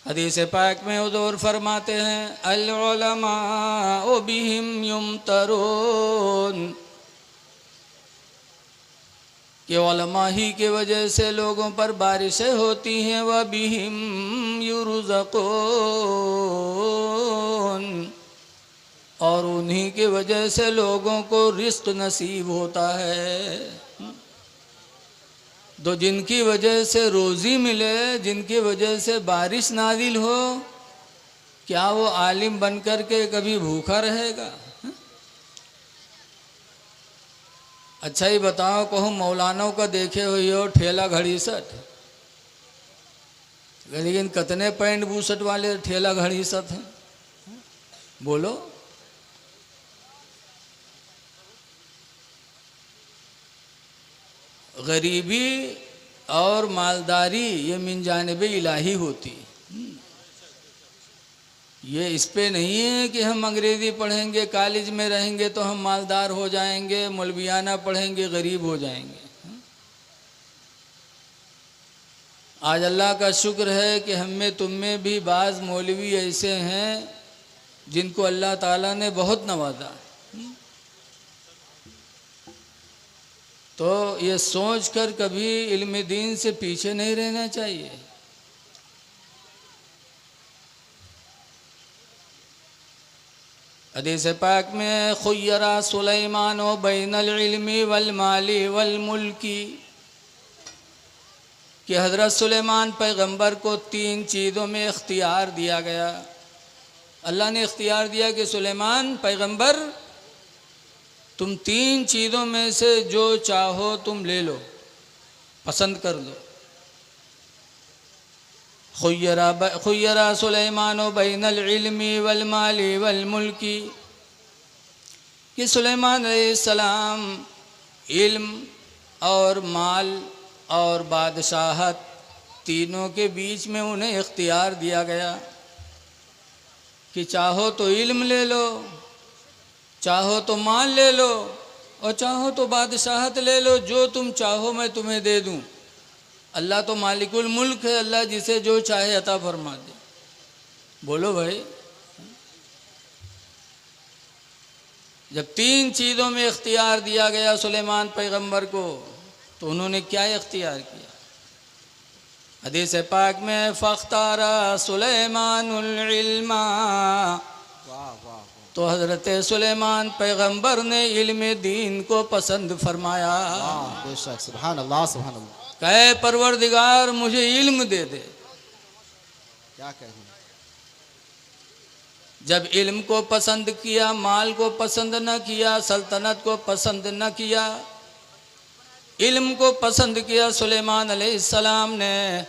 Speaker 1: हदीस पाक में हुज़ूर फरमाते हैं अल उलमा बिहिम युमतरून, कि उलमा ही के वजह से लोगों पर बारिशें होती हैं। व बिहिम युरज़क़ून, और उन्हीं के वजह से लोगों को रिज़्क़ नसीब होता है। तो जिनकी वजह से रोज़ी मिले, जिनकी वजह से बारिश नाजिल हो, क्या वो आलिम बन कर के कभी भूखा रहेगा? अच्छा ही बताओ, कहूँ मौलानों का देखे हुए हो ठेला घड़ी सट, लेकिन कितने पैंट बूसट वाले ठेला घड़ी सट हैं, बोलो। गरीबी और मालदारी ये मिन जानिब इलाही होती। ये इस पे नहीं है कि हम अंग्रेज़ी पढ़ेंगे, कॉलेज में रहेंगे तो हम मालदार हो जाएंगे, मौलवियाना पढ़ेंगे गरीब हो जाएंगे। आज अल्लाह का शुक्र है कि हम में तुम में भी बाज़ मौलवी ऐसे हैं जिनको अल्लाह ताला ने बहुत नवाजा। तो ये सोच कर कभी इल्म दीन से पीछे नहीं रहना चाहिए। हदीस पाक में खुय्यरा सुलैमान बैनल इल्मी वल माली वल मुल्की, कि हज़रत सुलेमान पैगंबर को 3 चीज़ों में इख्तियार दिया गया। अल्लाह ने इख्तियार दिया कि सुलेमान पैगंबर तुम 3 चीज़ों में से जो चाहो तुम ले लो, पसंद कर लो। खुय्यरा सुलेमान बैनल इल्मी वल माली वल मुल्की, कि सुलेमान अलैहिस्सलाम इल्म और माल और बादशाहत तीनों के बीच में उन्हें इख्तियार दिया गया कि चाहो तो इल्म ले लो, चाहो तो माल ले लो, और चाहो तो बादशाहत ले लो, जो तुम चाहो मैं तुम्हें दे दूं। अल्लाह तो मालिकुल मुल्क है, अल्लाह जिसे जो चाहे अता फरमा दे। बोलो भाई। जब 3 चीज़ों में इख्तियार दिया गया सुलेमान पैगंबर को, तो उन्होंने क्या इख्तियार किया? हदीस पाक में फ़ख्तारा सुलेमानुल इल्मा, तो हज़रत सुलेमान पैगंबर ने इल्म दीन को पसंद फरमाया।
Speaker 2: बेशक, सुभान अल्लाह, सुभान अल्लाह।
Speaker 1: कहे परवरदिगार मुझे इल्म दे दे।
Speaker 2: क्या कहें?
Speaker 1: जब इल्म को पसंद किया, माल को पसंद न किया, सल्तनत को पसंद न किया, इल्म को पसंद किया सुलेमान अलैहिस्सलाम ने,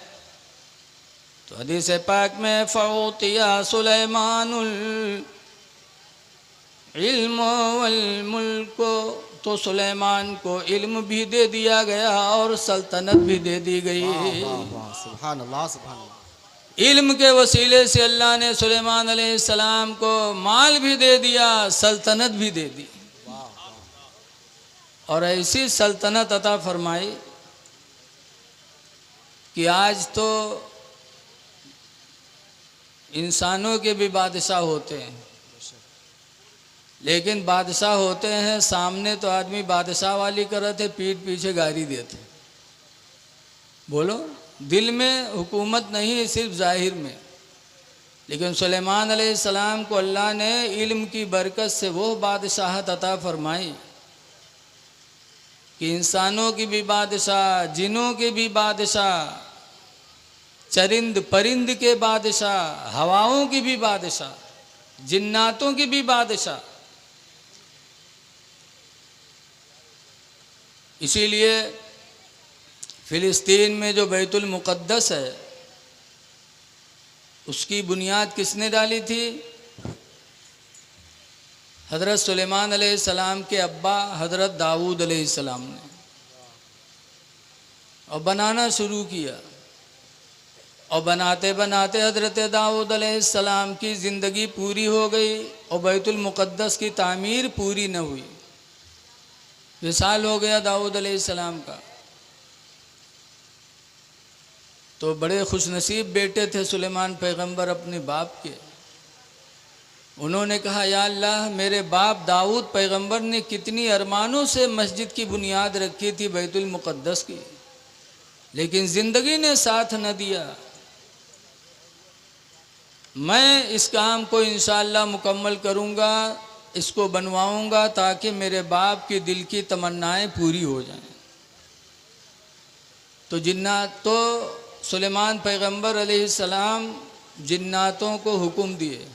Speaker 1: तो हदीस पाक में फ़ऊतिया सुलेमानुल इल्म वल मुल्क, तो सुलेमान को इल्म भी दे दिया गया और सल्तनत भी दे दी गई।
Speaker 2: सुभान अल्लाह, सुभान अल्लाह।
Speaker 1: इल्म के वसीले से अल्लाह ने सुलेमान अलैहिस्सलाम को माल भी दे दिया, सल्तनत भी दे दी, और ऐसी सल्तनत अता फरमाई कि आज तो इंसानों के भी बादशाह होते हैं, लेकिन बादशाह होते हैं सामने तो आदमी बादशाह वाली करते, पीठ पीछे गाली देते। बोलो, दिल में हुकूमत नहीं, सिर्फ ज़ाहिर में। लेकिन सुलेमान अलैहिस्सलाम को अल्लाह ने इल्म की बरकत से वो बादशाहत अता फरमाई कि इंसानों की भी बादशाह, जिनों के भी बादशाह, चरिंद परिंद के बादशाह, हवाओं की भी बादशाह, जिन्नातों की भी बादशाह। इसीलिए फ़िलिस्तीन में जो बैतुल मुक़द्दस है, उसकी बुनियाद किसने डाली थी? हज़रत सुलेमान अलैहिस्सलाम के अब्बा हज़रत दाऊद अलैहिस्सलाम ने, और बनाना शुरू किया। और बनाते बनाते हज़रत दाऊद अलैहिस्सलाम की ज़िंदगी पूरी हो गई और बैतुल मुक़द्दस की तामीर पूरी न हुई। विसाल हो गया दाऊद अलैहिस्सलाम का। तो बड़े खुशनसीब बेटे थे सुलेमान पैगंबर अपने बाप के। उन्होंने कहा, या अल्लाह, मेरे बाप दाऊद पैगंबर ने कितनी अरमानों से मस्जिद की बुनियाद रखी थी बैतुल मुक़द्दस की, लेकिन ज़िंदगी ने साथ न दिया। मैं इस काम को इंशाअल्लाह मुकम्मल करूँगा, इसको बनवाऊँगा, ताकि मेरे बाप की दिल की तमन्नाएं पूरी हो जाएं। तो सुलेमान पैगंबर अलैहिस्सलाम जिन्नातों को हुक्म दिए,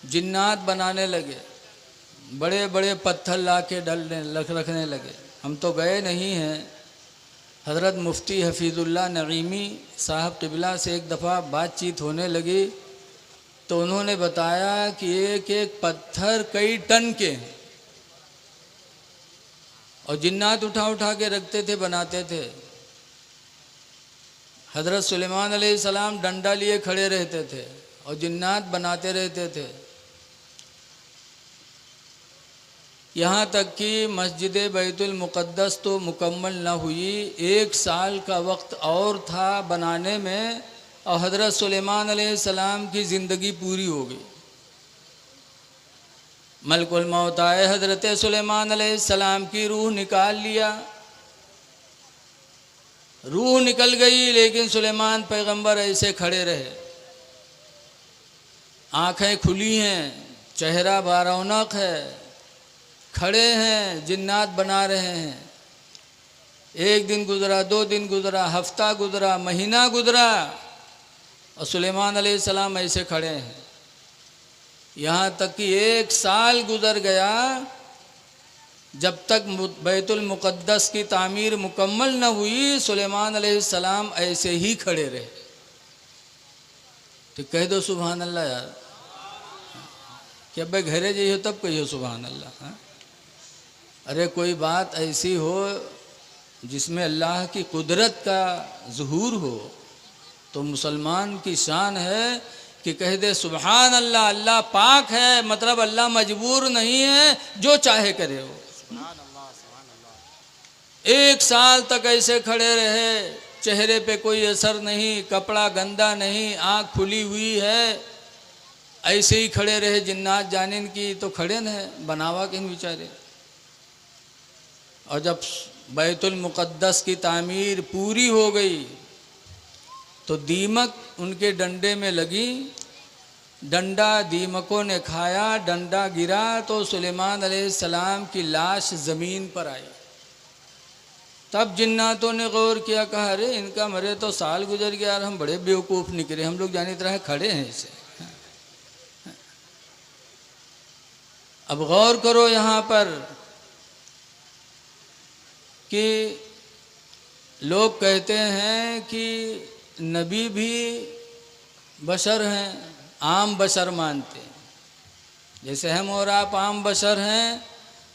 Speaker 1: जिन्नात बनाने लगे, बड़े बड़े पत्थर ला के रखने लगे। हम तो गए नहीं हैं। हज़रत मुफ्ती हफीज़ुल्लाह नईमी साहब क़िबला से एक दफ़ा बातचीत होने लगी, तो उन्होंने बताया कि एक एक पत्थर कई टन के हैं, और जिन्नात उठा उठा के रखते थे, बनाते थे। हज़रत सुलेमान अलैहिस्सलाम डंडा लिए खड़े रहते थे और जिन्नात बनाते रहते थे। यहाँ तक कि मस्जिद बैतुल मुक़द्दस तो मुकम्मल न हुई, 1 साल का वक्त और था बनाने में, और हज़रत सुलेमान अलैहिस्सलाम की ज़िंदगी पूरी हो गई। मलकुल मौत आए, हज़रत सुलेमान अलैहिस्सलाम की रूह निकाल लिया। रूह निकल गई, लेकिन सुलेमान पैगंबर ऐसे खड़े रहे, आँखें खुली हैं, चेहरा बारौनक है, खड़े हैं, जिन्नात बना रहे हैं। 1 दिन गुजरा, 2 दिन गुजरा, हफ्ता गुजरा, महीना गुजरा, और सुलेमान अलैहिस्सलाम ऐसे खड़े हैं। यहाँ तक कि 1 साल गुजर गया, जब तक बैतुल मुक़द्दस की तामीर मुकम्मल न हुई, सुलेमान अलैहिस्सलाम ऐसे ही खड़े रहे। तो कह दो सुभान अल्लाह यार, कि अब घरे जाइए तब कहिए सुभान अल्लाह। हाँ? अरे कोई बात ऐसी हो जिसमें अल्लाह की कुदरत का ज़ुहूर हो, तो मुसलमान की शान है कि कह दे सुभान अल्लाह, अल्लाह पाक है, मतलब अल्लाह मजबूर नहीं है, जो चाहे करे हो। 1 साल तक ऐसे खड़े रहे, चेहरे पे कोई असर नहीं, कपड़ा गंदा नहीं, आँख खुली हुई है, ऐसे ही खड़े रहे जिन्नात जानिन की तो खड़े न है बनावा किन बेचारे। और जब बैतुल मुक़द्दस की तामीर पूरी हो गई तो दीमक उनके डंडे में लगी, डंडा दीमकों ने खाया, डंडा गिरा तो सुलेमान अलैहिस्सलाम की लाश ज़मीन पर आई। तब जिन्नातों ने गौर किया, कहा अरे इनका मरे तो साल गुजर गया और हम बड़े बेवकूफ़ निकले, हम लोग जानी तरह खड़े हैं इसे। अब गौर करो यहाँ पर कि लोग कहते हैं कि नबी भी बशर हैं, आम बशर मानते हैं। जैसे हम और आप आम बशर हैं,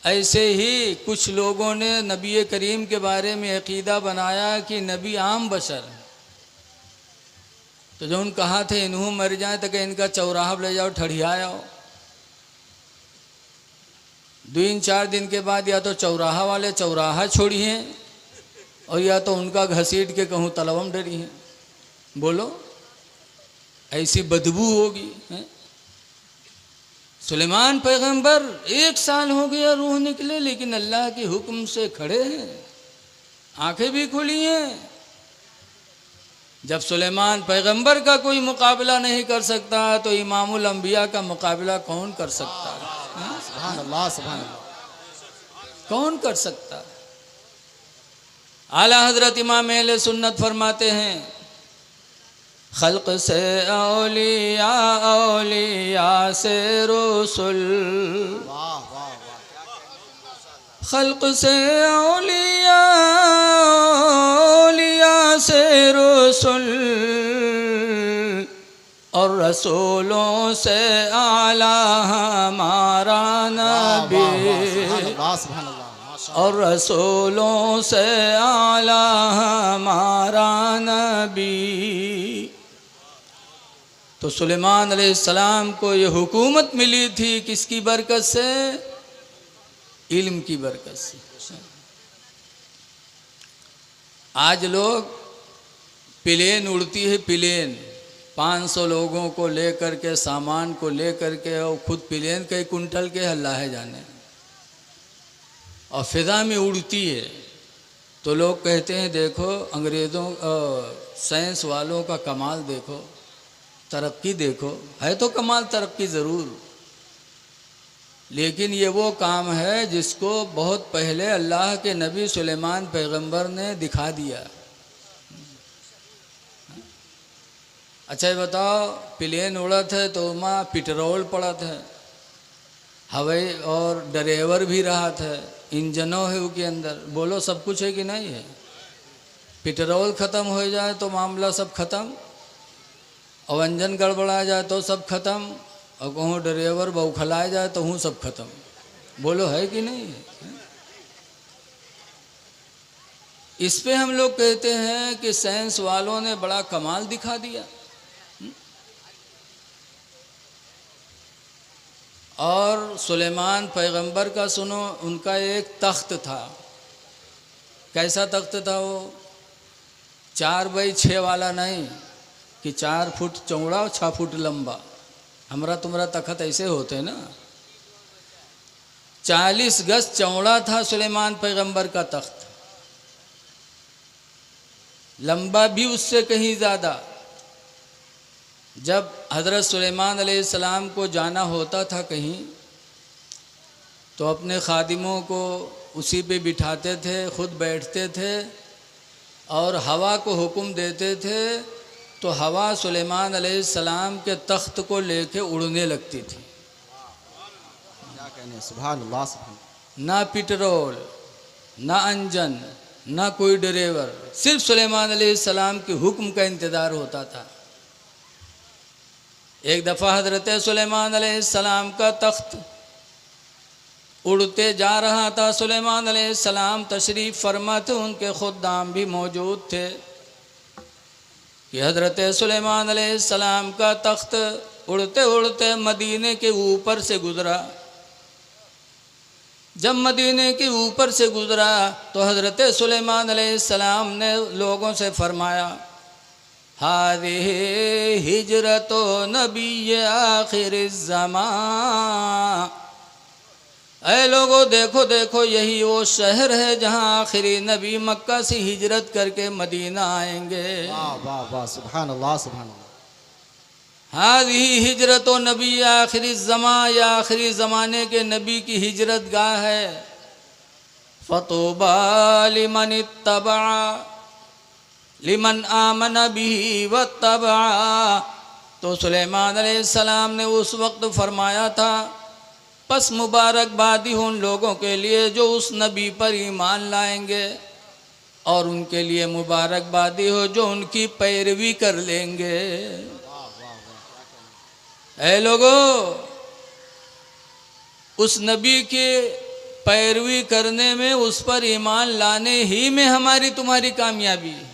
Speaker 1: ऐसे ही कुछ लोगों ने नबी करीम के बारे में अकीदा बनाया कि नबी आम बशर हैं। तो जो उन कहा थे इन्हों मर जाए तो कि इनका चौराहा ले जाओ, ठड़िया आओ। 2-4 दिन के बाद या तो चौराहा वाले चौराहा छोड़िए और या तो उनका घसीट के कहूँ तलवम डरी है। बोलो ऐसी बदबू होगी है? सुलेमान पैगंबर 1 साल हो गया रूह निकले, लेकिन अल्लाह के हुक्म से खड़े हैं, आंखें भी खुली हैं। जब सुलेमान पैगंबर का कोई मुकाबला नहीं कर सकता तो इमामुल अंबिया का मुकाबला कौन कर सकता है?
Speaker 2: सुभान अल्लाह, सुभान अल्लाह।
Speaker 1: कौन कर सकता? आला हजरत इमाम अहले सुन्नत फरमाते हैं, खल्क से औलिया, औलिया से रसूल,
Speaker 2: वाह वाह वाह।
Speaker 1: खल्क से औलिया, औलिया से रसूल और रसूलों से आला हमारा नबी, और रसूलों से आला हमारा नबी। तो सुलेमान अलैहिस्सलाम को ये हुकूमत मिली थी किसकी बरकत से? इल्म की बरकत से। आज लोग प्लेन उड़ती है, प्लेन 500 लोगों को लेकर के, सामान को लेकर के, और खुद प्लेन कई कुंटल के अल्लाह है जाने, और फिजा में उड़ती है। तो लोग कहते हैं देखो अंग्रेज़ों साइंस वालों का कमाल देखो, तरक्की देखो। है तो कमाल तरक्की ज़रूर, लेकिन ये वो काम है जिसको बहुत पहले अल्लाह के नबी सुलेमान पैगंबर ने दिखा दिया। अच्छा ये बताओ, प्लेन उड़त है तो वहाँ पेट्रोल पड़त है, हवाई और ड्राइवर भी राहत है, इंजनों है उसके अंदर। बोलो सब कुछ है कि नहीं है? पेट्रोल ख़त्म हो जाए तो मामला सब खत्म, और इंजन गड़बड़ा जाए तो सब खत्म, और कहूँ ड्राइवर बौखलाए जाए तो हूँ सब खत्म। बोलो है कि नहीं है? इस पे हम लोग कहते हैं कि साइंस वालों ने बड़ा कमाल दिखा दिया। और सुलेमान पैगंबर का सुनो, उनका एक तख्त था। कैसा तख्त था वो? 4x6 वाला नहीं कि 4 फुट चौड़ा और 6 फुट लंबा। हमरा तुम्हारा तख्त ऐसे होते हैं ना। 40 गज चौड़ा था सुलेमान पैगंबर का तख्त, लंबा भी उससे कहीं ज़्यादा। जब हज़रत सुलेमान अलैहिस्सलाम को जाना होता था कहीं, तो अपने खादिमों को उसी पे बिठाते थे, खुद बैठते थे और हवा को हुक्म देते थे, तो हवा सुलेमान अलैहिस्सलाम के तख्त को लेके उड़ने लगती थी।
Speaker 2: क्या कहने, सुभान अल्लाह, सुभान अल्लाह।
Speaker 1: ना पेट्रोल, ना इंजन, ना कोई ड्राइवर, सिर्फ सुलेमान अलैहिस्सलाम के हुक्म का इंतज़ार होता था। एक दफ़ा हज़रत सुलेमान अलैहिस्सलाम का तख्त उड़ते जा रहा था। सुलेमान अलैहिस्सलाम तशरीफ़ फरमा थे, उनके खुद्दाम भी मौजूद थे कि हज़रत सुलेमान अलैहिस्सलाम का तख्त उड़ते उड़ते मदीने के ऊपर से गुज़रा। जब मदीने के ऊपर से गुज़रा तो हज़रत सुलेमान अलैहिस्सलाम ने लोगों से फरमाया हादिही हिजरतो नबी आखिर ज़मान। ऐ लोगो देखो देखो, यही वो शहर है जहाँ आखिरी नबी मक्का से हिजरत करके मदीना आएंगे।
Speaker 2: वाह वाह वाह, सुभान अल्लाह सुभान अल्लाह।
Speaker 1: हादिही हिजरतो नबी आखिरी ज़मान, या आखिरी ज़माने के नबी की हिजरत गाह है। फतूबा लिमन इत्तबा लिमन आमन बिही वत्तबा। तो सुलेमान अलैहिस्सलाम ने उस वक्त फरमाया था, बस मुबारकबादी उन लोगों के लिए जो उस नबी पर ईमान लाएंगे, और उनके लिए मुबारकबादी हो जो उनकी पैरवी कर लेंगे। ऐ लोगो, उस नबी के पैरवी करने में, उस पर ईमान लाने ही में हमारी तुम्हारी कामयाबी है।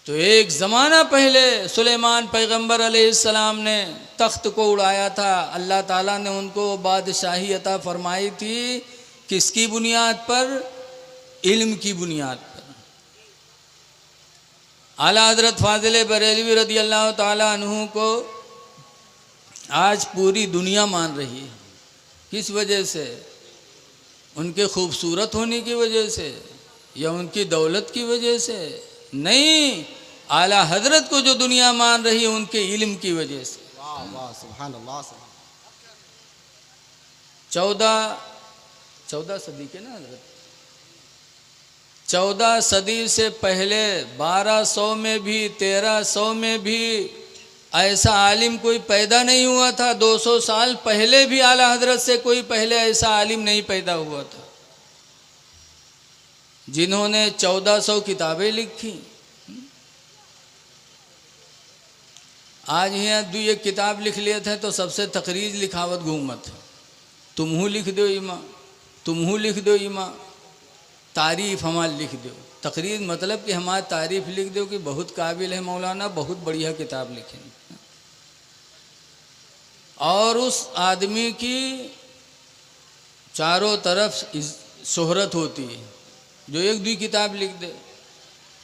Speaker 1: तो एक ज़माना पहले सुलेमान पैगंबर अलैहिस्सलाम ने तख्त को उड़ाया था। अल्लाह ताला ने उनको बादशाही अता फरमाई थी, किसकी बुनियाद पर? इल्म की बुनियाद पर। आला हज़रत फ़ाज़िल बरेलवी रदी अल्लाह ताला अन्हु को आज पूरी दुनिया मान रही है। किस वजह से? उनके खूबसूरत होने की वजह से या उनकी दौलत की वजह से? नहीं, आला हजरत को जो दुनिया मान रही है उनके इल्म की वजह से।
Speaker 2: वाह वाह, सुभान अल्लाह सुभान।
Speaker 1: 14 सदी के ना हजरत, 14 सदी से पहले 1200 में भी 1300 में भी ऐसा आलिम कोई पैदा नहीं हुआ था। 200 साल पहले भी आला हजरत से कोई पहले ऐसा आलिम नहीं पैदा हुआ था जिन्होंने 1400 किताबें लिखी। आज यहाँ दो एक किताब लिख लिए थे तो सबसे तकरीज लिखावत घूमत, तुमहू लिख दो इमा, तुमहू लिख दो इमा, तारीफ़ हमारी लिख दो। तकरीर मतलब कि हमारी तारीफ़ लिख दो कि बहुत काबिल है मौलाना, बहुत बढ़िया किताब लिखें। और उस आदमी की चारों तरफ शोहरत होती है जो एक दो किताब लिख दे।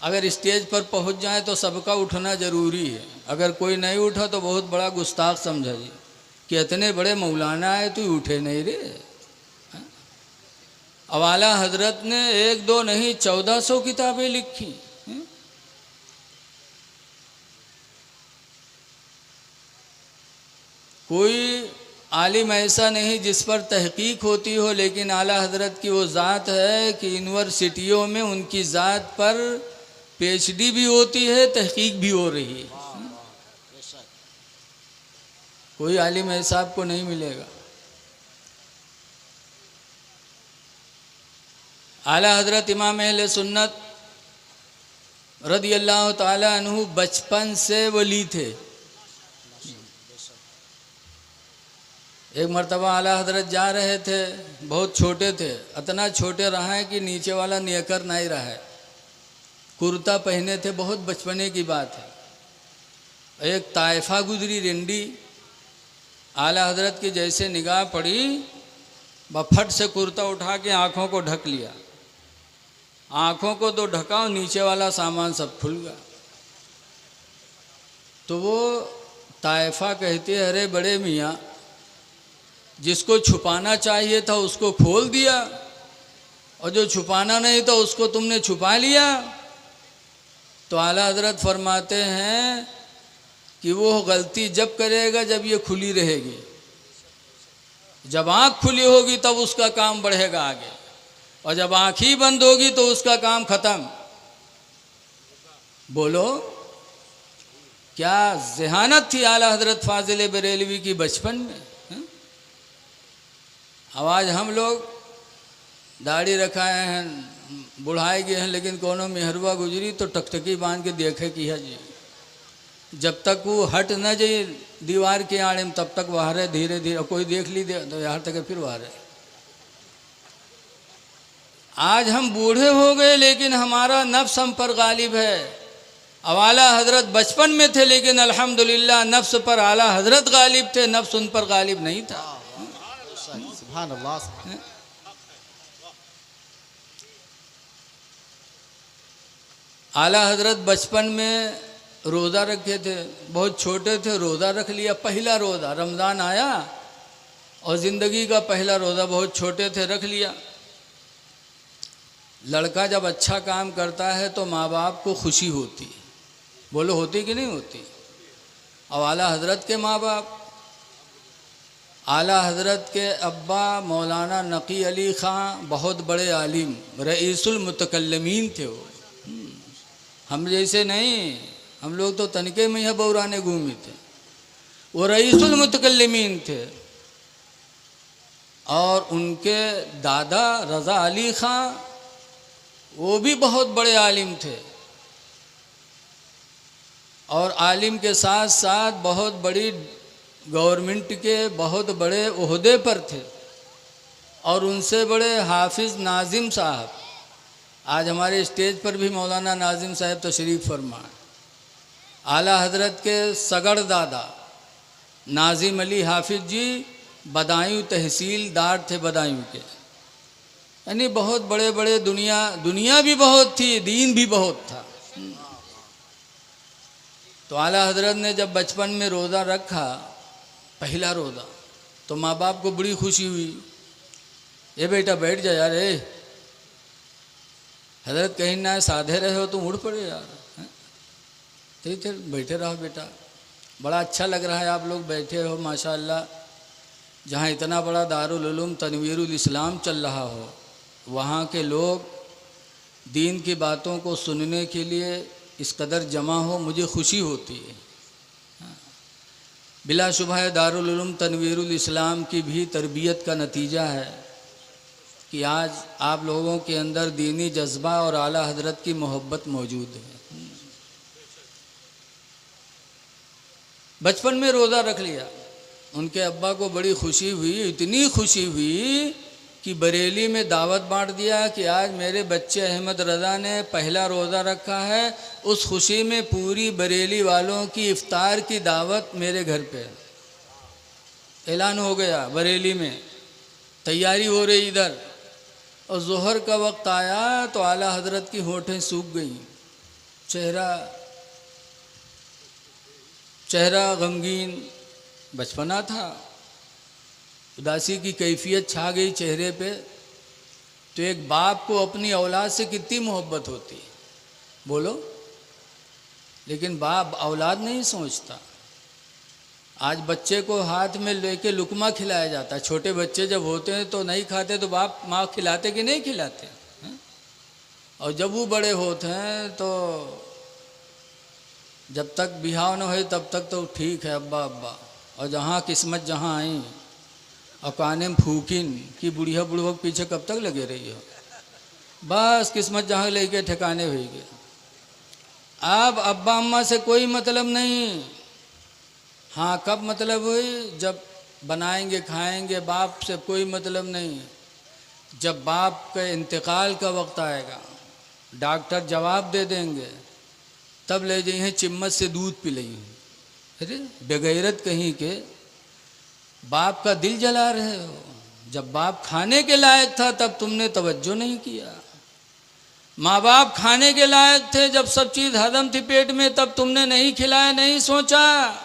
Speaker 1: अगर स्टेज पर पहुंच जाए तो सबका उठना ज़रूरी है। अगर कोई नहीं उठा तो बहुत बड़ा गुस्ताख समझा जी कि इतने बड़े मौलाना है तो उठे नहीं रे। अब आला हजरत ने एक दो नहीं 1400 किताबें लिखी। कोई आलिम ऐसा नहीं जिस पर तहकीक होती हो, लेकिन आला हजरत की वो ज़ात है कि यूनिवर्सिटियों में उनकी ज़ात पर पीएचडी भी होती है, तहकीक भी हो रही है। कोई आलिम ऐसा आपको नहीं मिलेगा। आला हजरत इमाम अहले सुन्नत रदी अल्लाह ताला अन्हु बचपन से वली थे। एक मर्तबा आला हजरत जा रहे थे, बहुत छोटे थे, इतना छोटे रहा है कि नीचे वाला नियकर नहीं रहा है, कुर्ता पहने थे, बहुत बचपने की बात है। एक ताइफा गुजरी रिंडी, आला हजरत की जैसे निगाह पड़ी, बफट से कुर्ता उठा के आँखों को ढक लिया। आँखों को तो ढका और नीचे वाला सामान सब खुल गया। तो वो ताइफा कहती है, अरे बड़े मियाँ, जिसको छुपाना चाहिए था उसको खोल दिया और जो छुपाना नहीं था उसको तुमने छुपा लिया। तो आला हजरत फरमाते हैं कि वो गलती जब करेगा जब ये खुली रहेगी, जब आँख खुली होगी तब उसका काम बढ़ेगा आगे, और जब आँख ही बंद होगी तो उसका काम खत्म। बोलो क्या ज़हानत थी आला हजरत फ़ाज़िल बरेलवी की बचपन में। अब आज हम लोग दाढ़ी रखाए हैं, बुढ़ाए गए हैं, लेकिन कोनो मेहरबा गुजरी तो टकटकी बांध के देखे कि है जी, जब तक वो हट न जाए दीवार के आड़े में तब तक बाहर है। धीरे धीरे कोई देख ली तो यहाँ तक फिर बाहर है। आज हम बूढ़े हो गए लेकिन हमारा नफ्स हम पर गालिब है। अब आला हजरत बचपन में थे लेकिन अल्हम्दुलिल्लाह नफ्स पर आला हजरत गालिब थे, नफ्स उन पर गालिब नहीं था।
Speaker 2: सुभान अल्लाह।
Speaker 1: आला हजरत बचपन में रोज़ा रखे थे, बहुत छोटे थे, रोज़ा रख लिया, पहला रोज़ा, रमज़ान आया और ज़िंदगी का पहला रोज़ा, बहुत छोटे थे, रख लिया। लड़का जब अच्छा काम करता है तो माँ बाप को खुशी होती है, बोलो होती कि नहीं होती। अब आला हजरत के माँ बाप, आला हजरत के अब्बा मौलाना नकी अली ख़ां बहुत बड़े आलिम, रईसुल मुतकल्लिमीन थे वो। हम जैसे नहीं, हम लोग तो तनके में ही बौराने घूमे थे, वो रईसुल मुतकल्लिमीन थे। और उनके दादा रज़ा अली ख़ां वो भी बहुत बड़े आलिम थे, और आलिम के साथ साथ बहुत बड़ी गवर्नमेंट के बहुत बड़े ओहदे पर थे। और उनसे बड़े हाफिज़ नाजिम साहब, आज हमारे स्टेज पर भी मौलाना नाजिम साहब तशरीफ़ फरमा। आला हजरत के सगड़ दादा नाजिम अली हाफिज़ जी बदायूं तहसीलदार थे, बदायूं के, यानी बहुत बड़े बड़े, दुनिया भी बहुत थी, दीन भी बहुत था। तो आला हजरत ने जब बचपन में रोज़ा रखा, पहला रोज़ा, तो माँ बाप को बड़ी खुशी हुई। ये बेटा बैठ जा यार, हजरत कहीं ना साधे रहे हो तुम, उड़ पड़े यार, ठीक है बैठे रहो बेटा, बड़ा अच्छा लग रहा है आप लोग बैठे हो माशाअल्लाह। जहाँ इतना बड़ा दारुल उलूम तनवीरुल इस्लाम चल रहा हो, वहाँ के लोग दीन की बातों को सुनने के लिए इस कदर जमा हो, मुझे खुशी होती है। बिलाशुबह दारुल उलूम तनवीरुल इस्लाम की भी तरबियत का नतीजा है कि आज आप लोगों के अंदर दीनी जज्बा और आला हजरत की मोहब्बत मौजूद है। बचपन में रोज़ा रख लिया, उनके अब्बा को बड़ी खुशी हुई, इतनी खुशी हुई कि बरेली में दावत बांट दिया कि आज मेरे बच्चे अहमद रज़ा ने पहला रोज़ा रखा है। उस खुशी में पूरी बरेली वालों की इफ्तार की दावत मेरे घर पे ऐलान हो गया। बरेली में तैयारी हो रही इधर, और ज़ोहर का वक्त आया तो आला हजरत की होठें सूख गई, चेहरा गमगीन, बचपना था, उदासी की कैफियत छा गई चेहरे पे। तो एक बाप को अपनी औलाद से कितनी मोहब्बत होती है, बोलो, लेकिन बाप औलाद नहीं सोचता। आज बच्चे को हाथ में लेके लुकमा खिलाया जाता है, छोटे बच्चे जब होते हैं तो नहीं खाते, तो बाप माँ खिलाते कि नहीं खिलाते हैं? और जब वो बड़े होते हैं तो जब तक बिहाव न हो तब तक तो ठीक है अब्बा अब्बा, और जहाँ किस्मत जहाँ आई और काने में फूकिन कि बुढ़िया बुढ़वा के पीछे कब तक लगे रही हो, बस किस्मत जहाँ लेके ठिकाने हुई गए। अब अब्बा अम्मा से कोई मतलब नहीं। हाँ कब मतलब हुई, जब बनाएंगे खाएंगे, बाप से कोई मतलब नहीं। जब बाप के इंतकाल का वक्त आएगा, डॉक्टर जवाब दे देंगे, तब ले जाइए चिम्मच से दूध पिलाइए। अरे बेगैरत कहीं के, बाप का दिल जला रहे हो। जब बाप खाने के लायक था तब तुमने तवज्जो नहीं किया। माँ बाप खाने के लायक थे, जब सब चीज़ हजम थी पेट में, तब तुमने नहीं खिलाया, नहीं सोचा।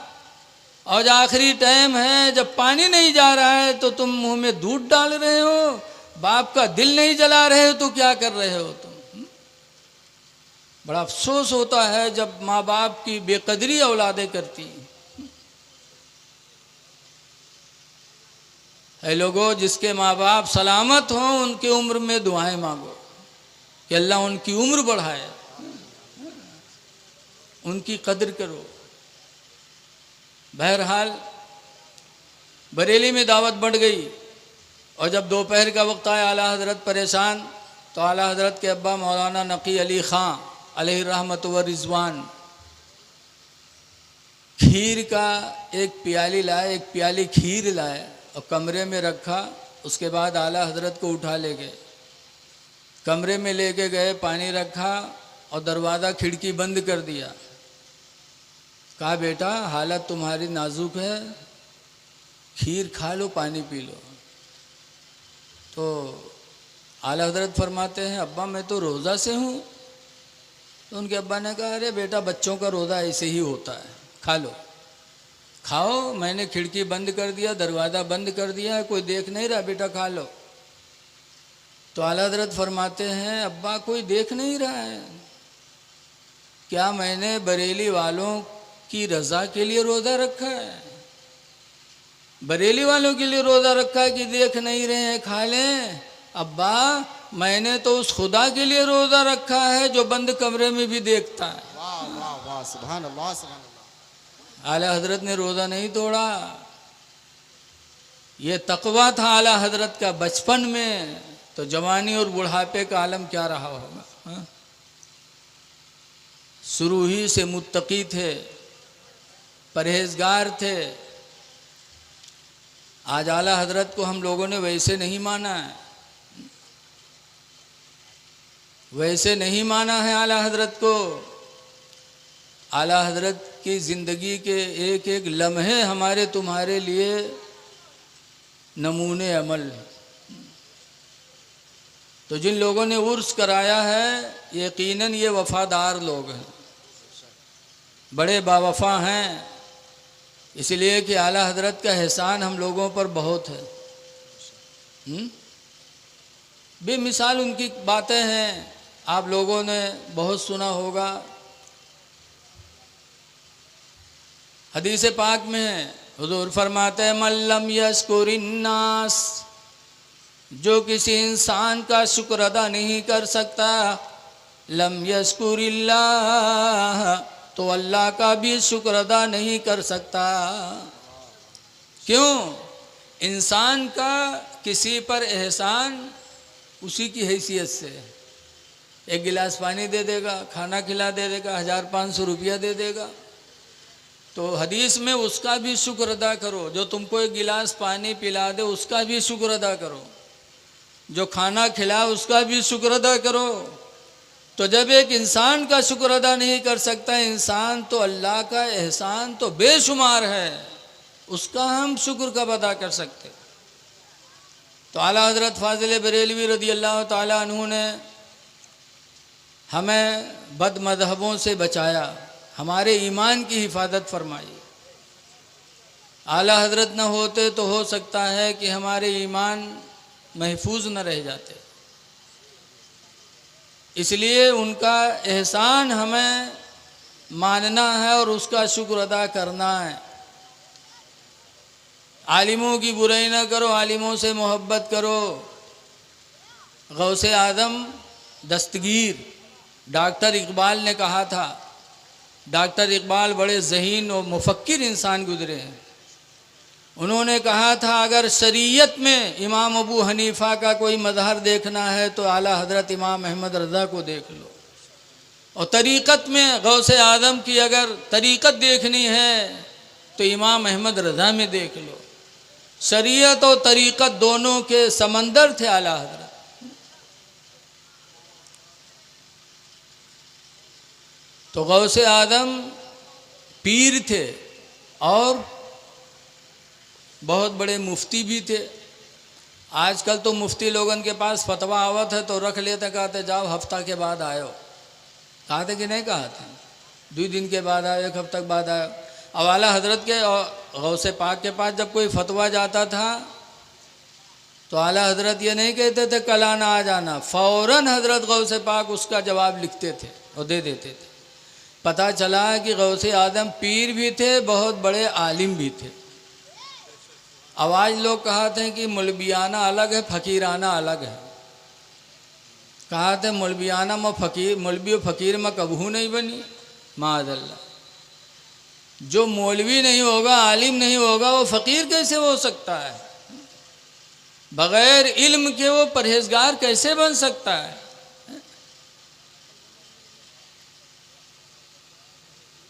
Speaker 1: और आखिरी टाइम है जब पानी नहीं जा रहा है तो तुम मुंह में दूध डाल रहे हो। बाप का दिल नहीं जला रहे हो तो क्या कर रहे हो तुम? बड़ा अफसोस होता है जब माँ बाप की बेकदरी औलादें करती है। लोगों, जिसके माँ बाप सलामत हों उनकी उम्र में दुआएं मांगो कि अल्लाह उनकी उम्र बढ़ाए, उनकी कदर करो। बहरहाल बरेली में दावत बढ़ गई, और जब दोपहर का वक्त आया, आला हजरत परेशान, तो आला हजरत के अब्बा मौलाना नकी अली ख़ां अलैहि रहमत व रिज़वान खीर का एक प्याली लाए, एक प्याली खीर लाए और कमरे में रखा। उसके बाद आला हजरत को उठा ले गए, कमरे में लेके गए, पानी रखा और दरवाज़ा खिड़की बंद कर दिया। कहा बेटा हालत तुम्हारी नाजुक है, खीर खा लो, पानी पी लो। तो आला हजरत फरमाते हैं अब्बा मैं तो रोज़ा से हूँ, तो उनके अब्बा ने कहा, अरे बेटा बच्चों का रोज़ा ऐसे ही होता है, खा लो, खाओ, मैंने खिड़की बंद कर दिया, दरवाज़ा बंद कर दिया है, कोई देख नहीं रहा, बेटा खा लो। तो आला हज़रत फरमाते हैं, अब्बा कोई देख नहीं रहा है, क्या मैंने बरेली वालों की रज़ा के लिए रोज़ा रखा है? बरेली वालों के लिए रोज़ा रखा है कि देख नहीं रहे हैं, खा लें? अब्बा मैंने तो उस खुदा के लिए रोज़ा रखा है जो बंद कमरे में भी देखता है।
Speaker 2: वाह वाह वाह, सुभान अल्लाह सुभान अल्लाह।
Speaker 1: आला हज़रत ने रोज़ा नहीं तोड़ा। ये तकवा था आला हज़रत का बचपन में, तो जवानी और बुढ़ापे का आलम क्या रहा होगा। हाँ? शुरू ही से मुत्तकी थे, परहेजगार थे। आज आला हज़रत को हम लोगों ने वैसे नहीं माना है, वैसे नहीं माना है आला हज़रत को। आला हज़रत की ज़िंदगी के एक एक लम्हे हमारे तुम्हारे लिए नमूने अमल। तो जिन लोगों ने उर्स कराया है, यकीनन ये वफ़ादार लोग हैं, बड़े बावफ़ा हैं, इसलिए कि आला हज़रत का एहसान हम लोगों पर बहुत है। बेमिसाल उनकी बातें हैं, आप लोगों ने बहुत सुना होगा। हदीस पाक में है, हुज़ूर फरमाते हैं, मल्लम यश्कुरिन्नास, जो किसी इंसान का शुक्र अदा नहीं कर सकता, लम यश्कुरिल्लाह, तो अल्लाह का भी शुक्र अदा नहीं कर सकता। क्यों? इंसान का किसी पर एहसान उसी की हैसियत से, एक गिलास पानी दे देगा, खाना खिला दे देगा, 1500 रुपया दे देगा, तो हदीस में उसका भी शुक्र अदा करो। जो तुमको एक गिलास पानी पिला दे उसका भी शुक्र अदा करो, जो खाना खिला उसका भी शुक्र अदा करो। तो जब एक इंसान का शुक्र अदा नहीं कर सकता इंसान, तो अल्लाह का एहसान तो बेशुमार है, उसका हम शुक्र कब अदा कर सकते। तो आला हज़रत फ़ाज़िल बरेलवी रज़ी अल्लाह ताला अन्हु ने हमें बद मज़हबों से बचाया, हमारे ईमान की हिफाजत फरमाई। आला हज़रत न होते तो हो सकता है कि हमारे ईमान महफूज न रह जाते, इसलिए उनका एहसान हमें मानना है और उसका शुक्र अदा करना है। आलिमों की बुराई न करो, आलिमों से मोहब्बत करो। गौसे आदम दस्तगीर डॉक्टर इकबाल ने कहा था, डॉक्टर इकबाल बड़े ज़हीन और मुफक्किर इंसान गुजरे हैं। उन्होंने कहा था, अगर शरीयत में इमाम अबू हनीफ़ा का कोई मज़हर देखना है तो आला हज़रत इमाम अहमद रज़ा को देख लो, और तरीक़त में गौसे आदम की अगर तरीक़त देखनी है तो इमाम अहमद रज़ा में देख लो। शरीयत और तरीक़त दोनों के समंदर थे आला हज़रत। तो गौसे आदम पीर थे और बहुत बड़े मुफ्ती भी थे। आजकल तो मुफ्ती लोगन के पास फतवा आवत है तो रख लेते, कहते जाओ हफ्ता के बाद आयो। कहा थे कि नहीं कहा था, 2 दिन के बाद आयो, 1 हफ्ते के बाद आयो। अब आला हज़रत के और गौसे पाक के पास जब कोई फतवा जाता था तो आला हज़रत ये नहीं कहते थे कल आना आ जाना, फ़ौरन हज़रत गौसे पाक उसका जवाब लिखते थे और दे देते थे। पता चला कि गौसे आदम पीर भी थे, बहुत बड़े आलिम भी थे। अब आज लोग कहते हैं कि मौलवियाना अलग है, फ़कीराना अलग है। कहते हैं मौलवियाना में फ़कीर, मौलवी फ़कीर में कबहू नहीं बनी, माअज़ल्लाह। जो मौलवी नहीं होगा, आलिम नहीं होगा, वो फ़कीर कैसे हो सकता है? बग़ैर इल्म के वो परहेजगार कैसे बन सकता है?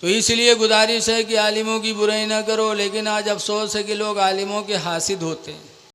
Speaker 1: तो इसलिए गुजारिश है कि आलिमों की बुराई ना करो, लेकिन आज अफसोस है कि लोग आलिमों के हासिद होते हैं।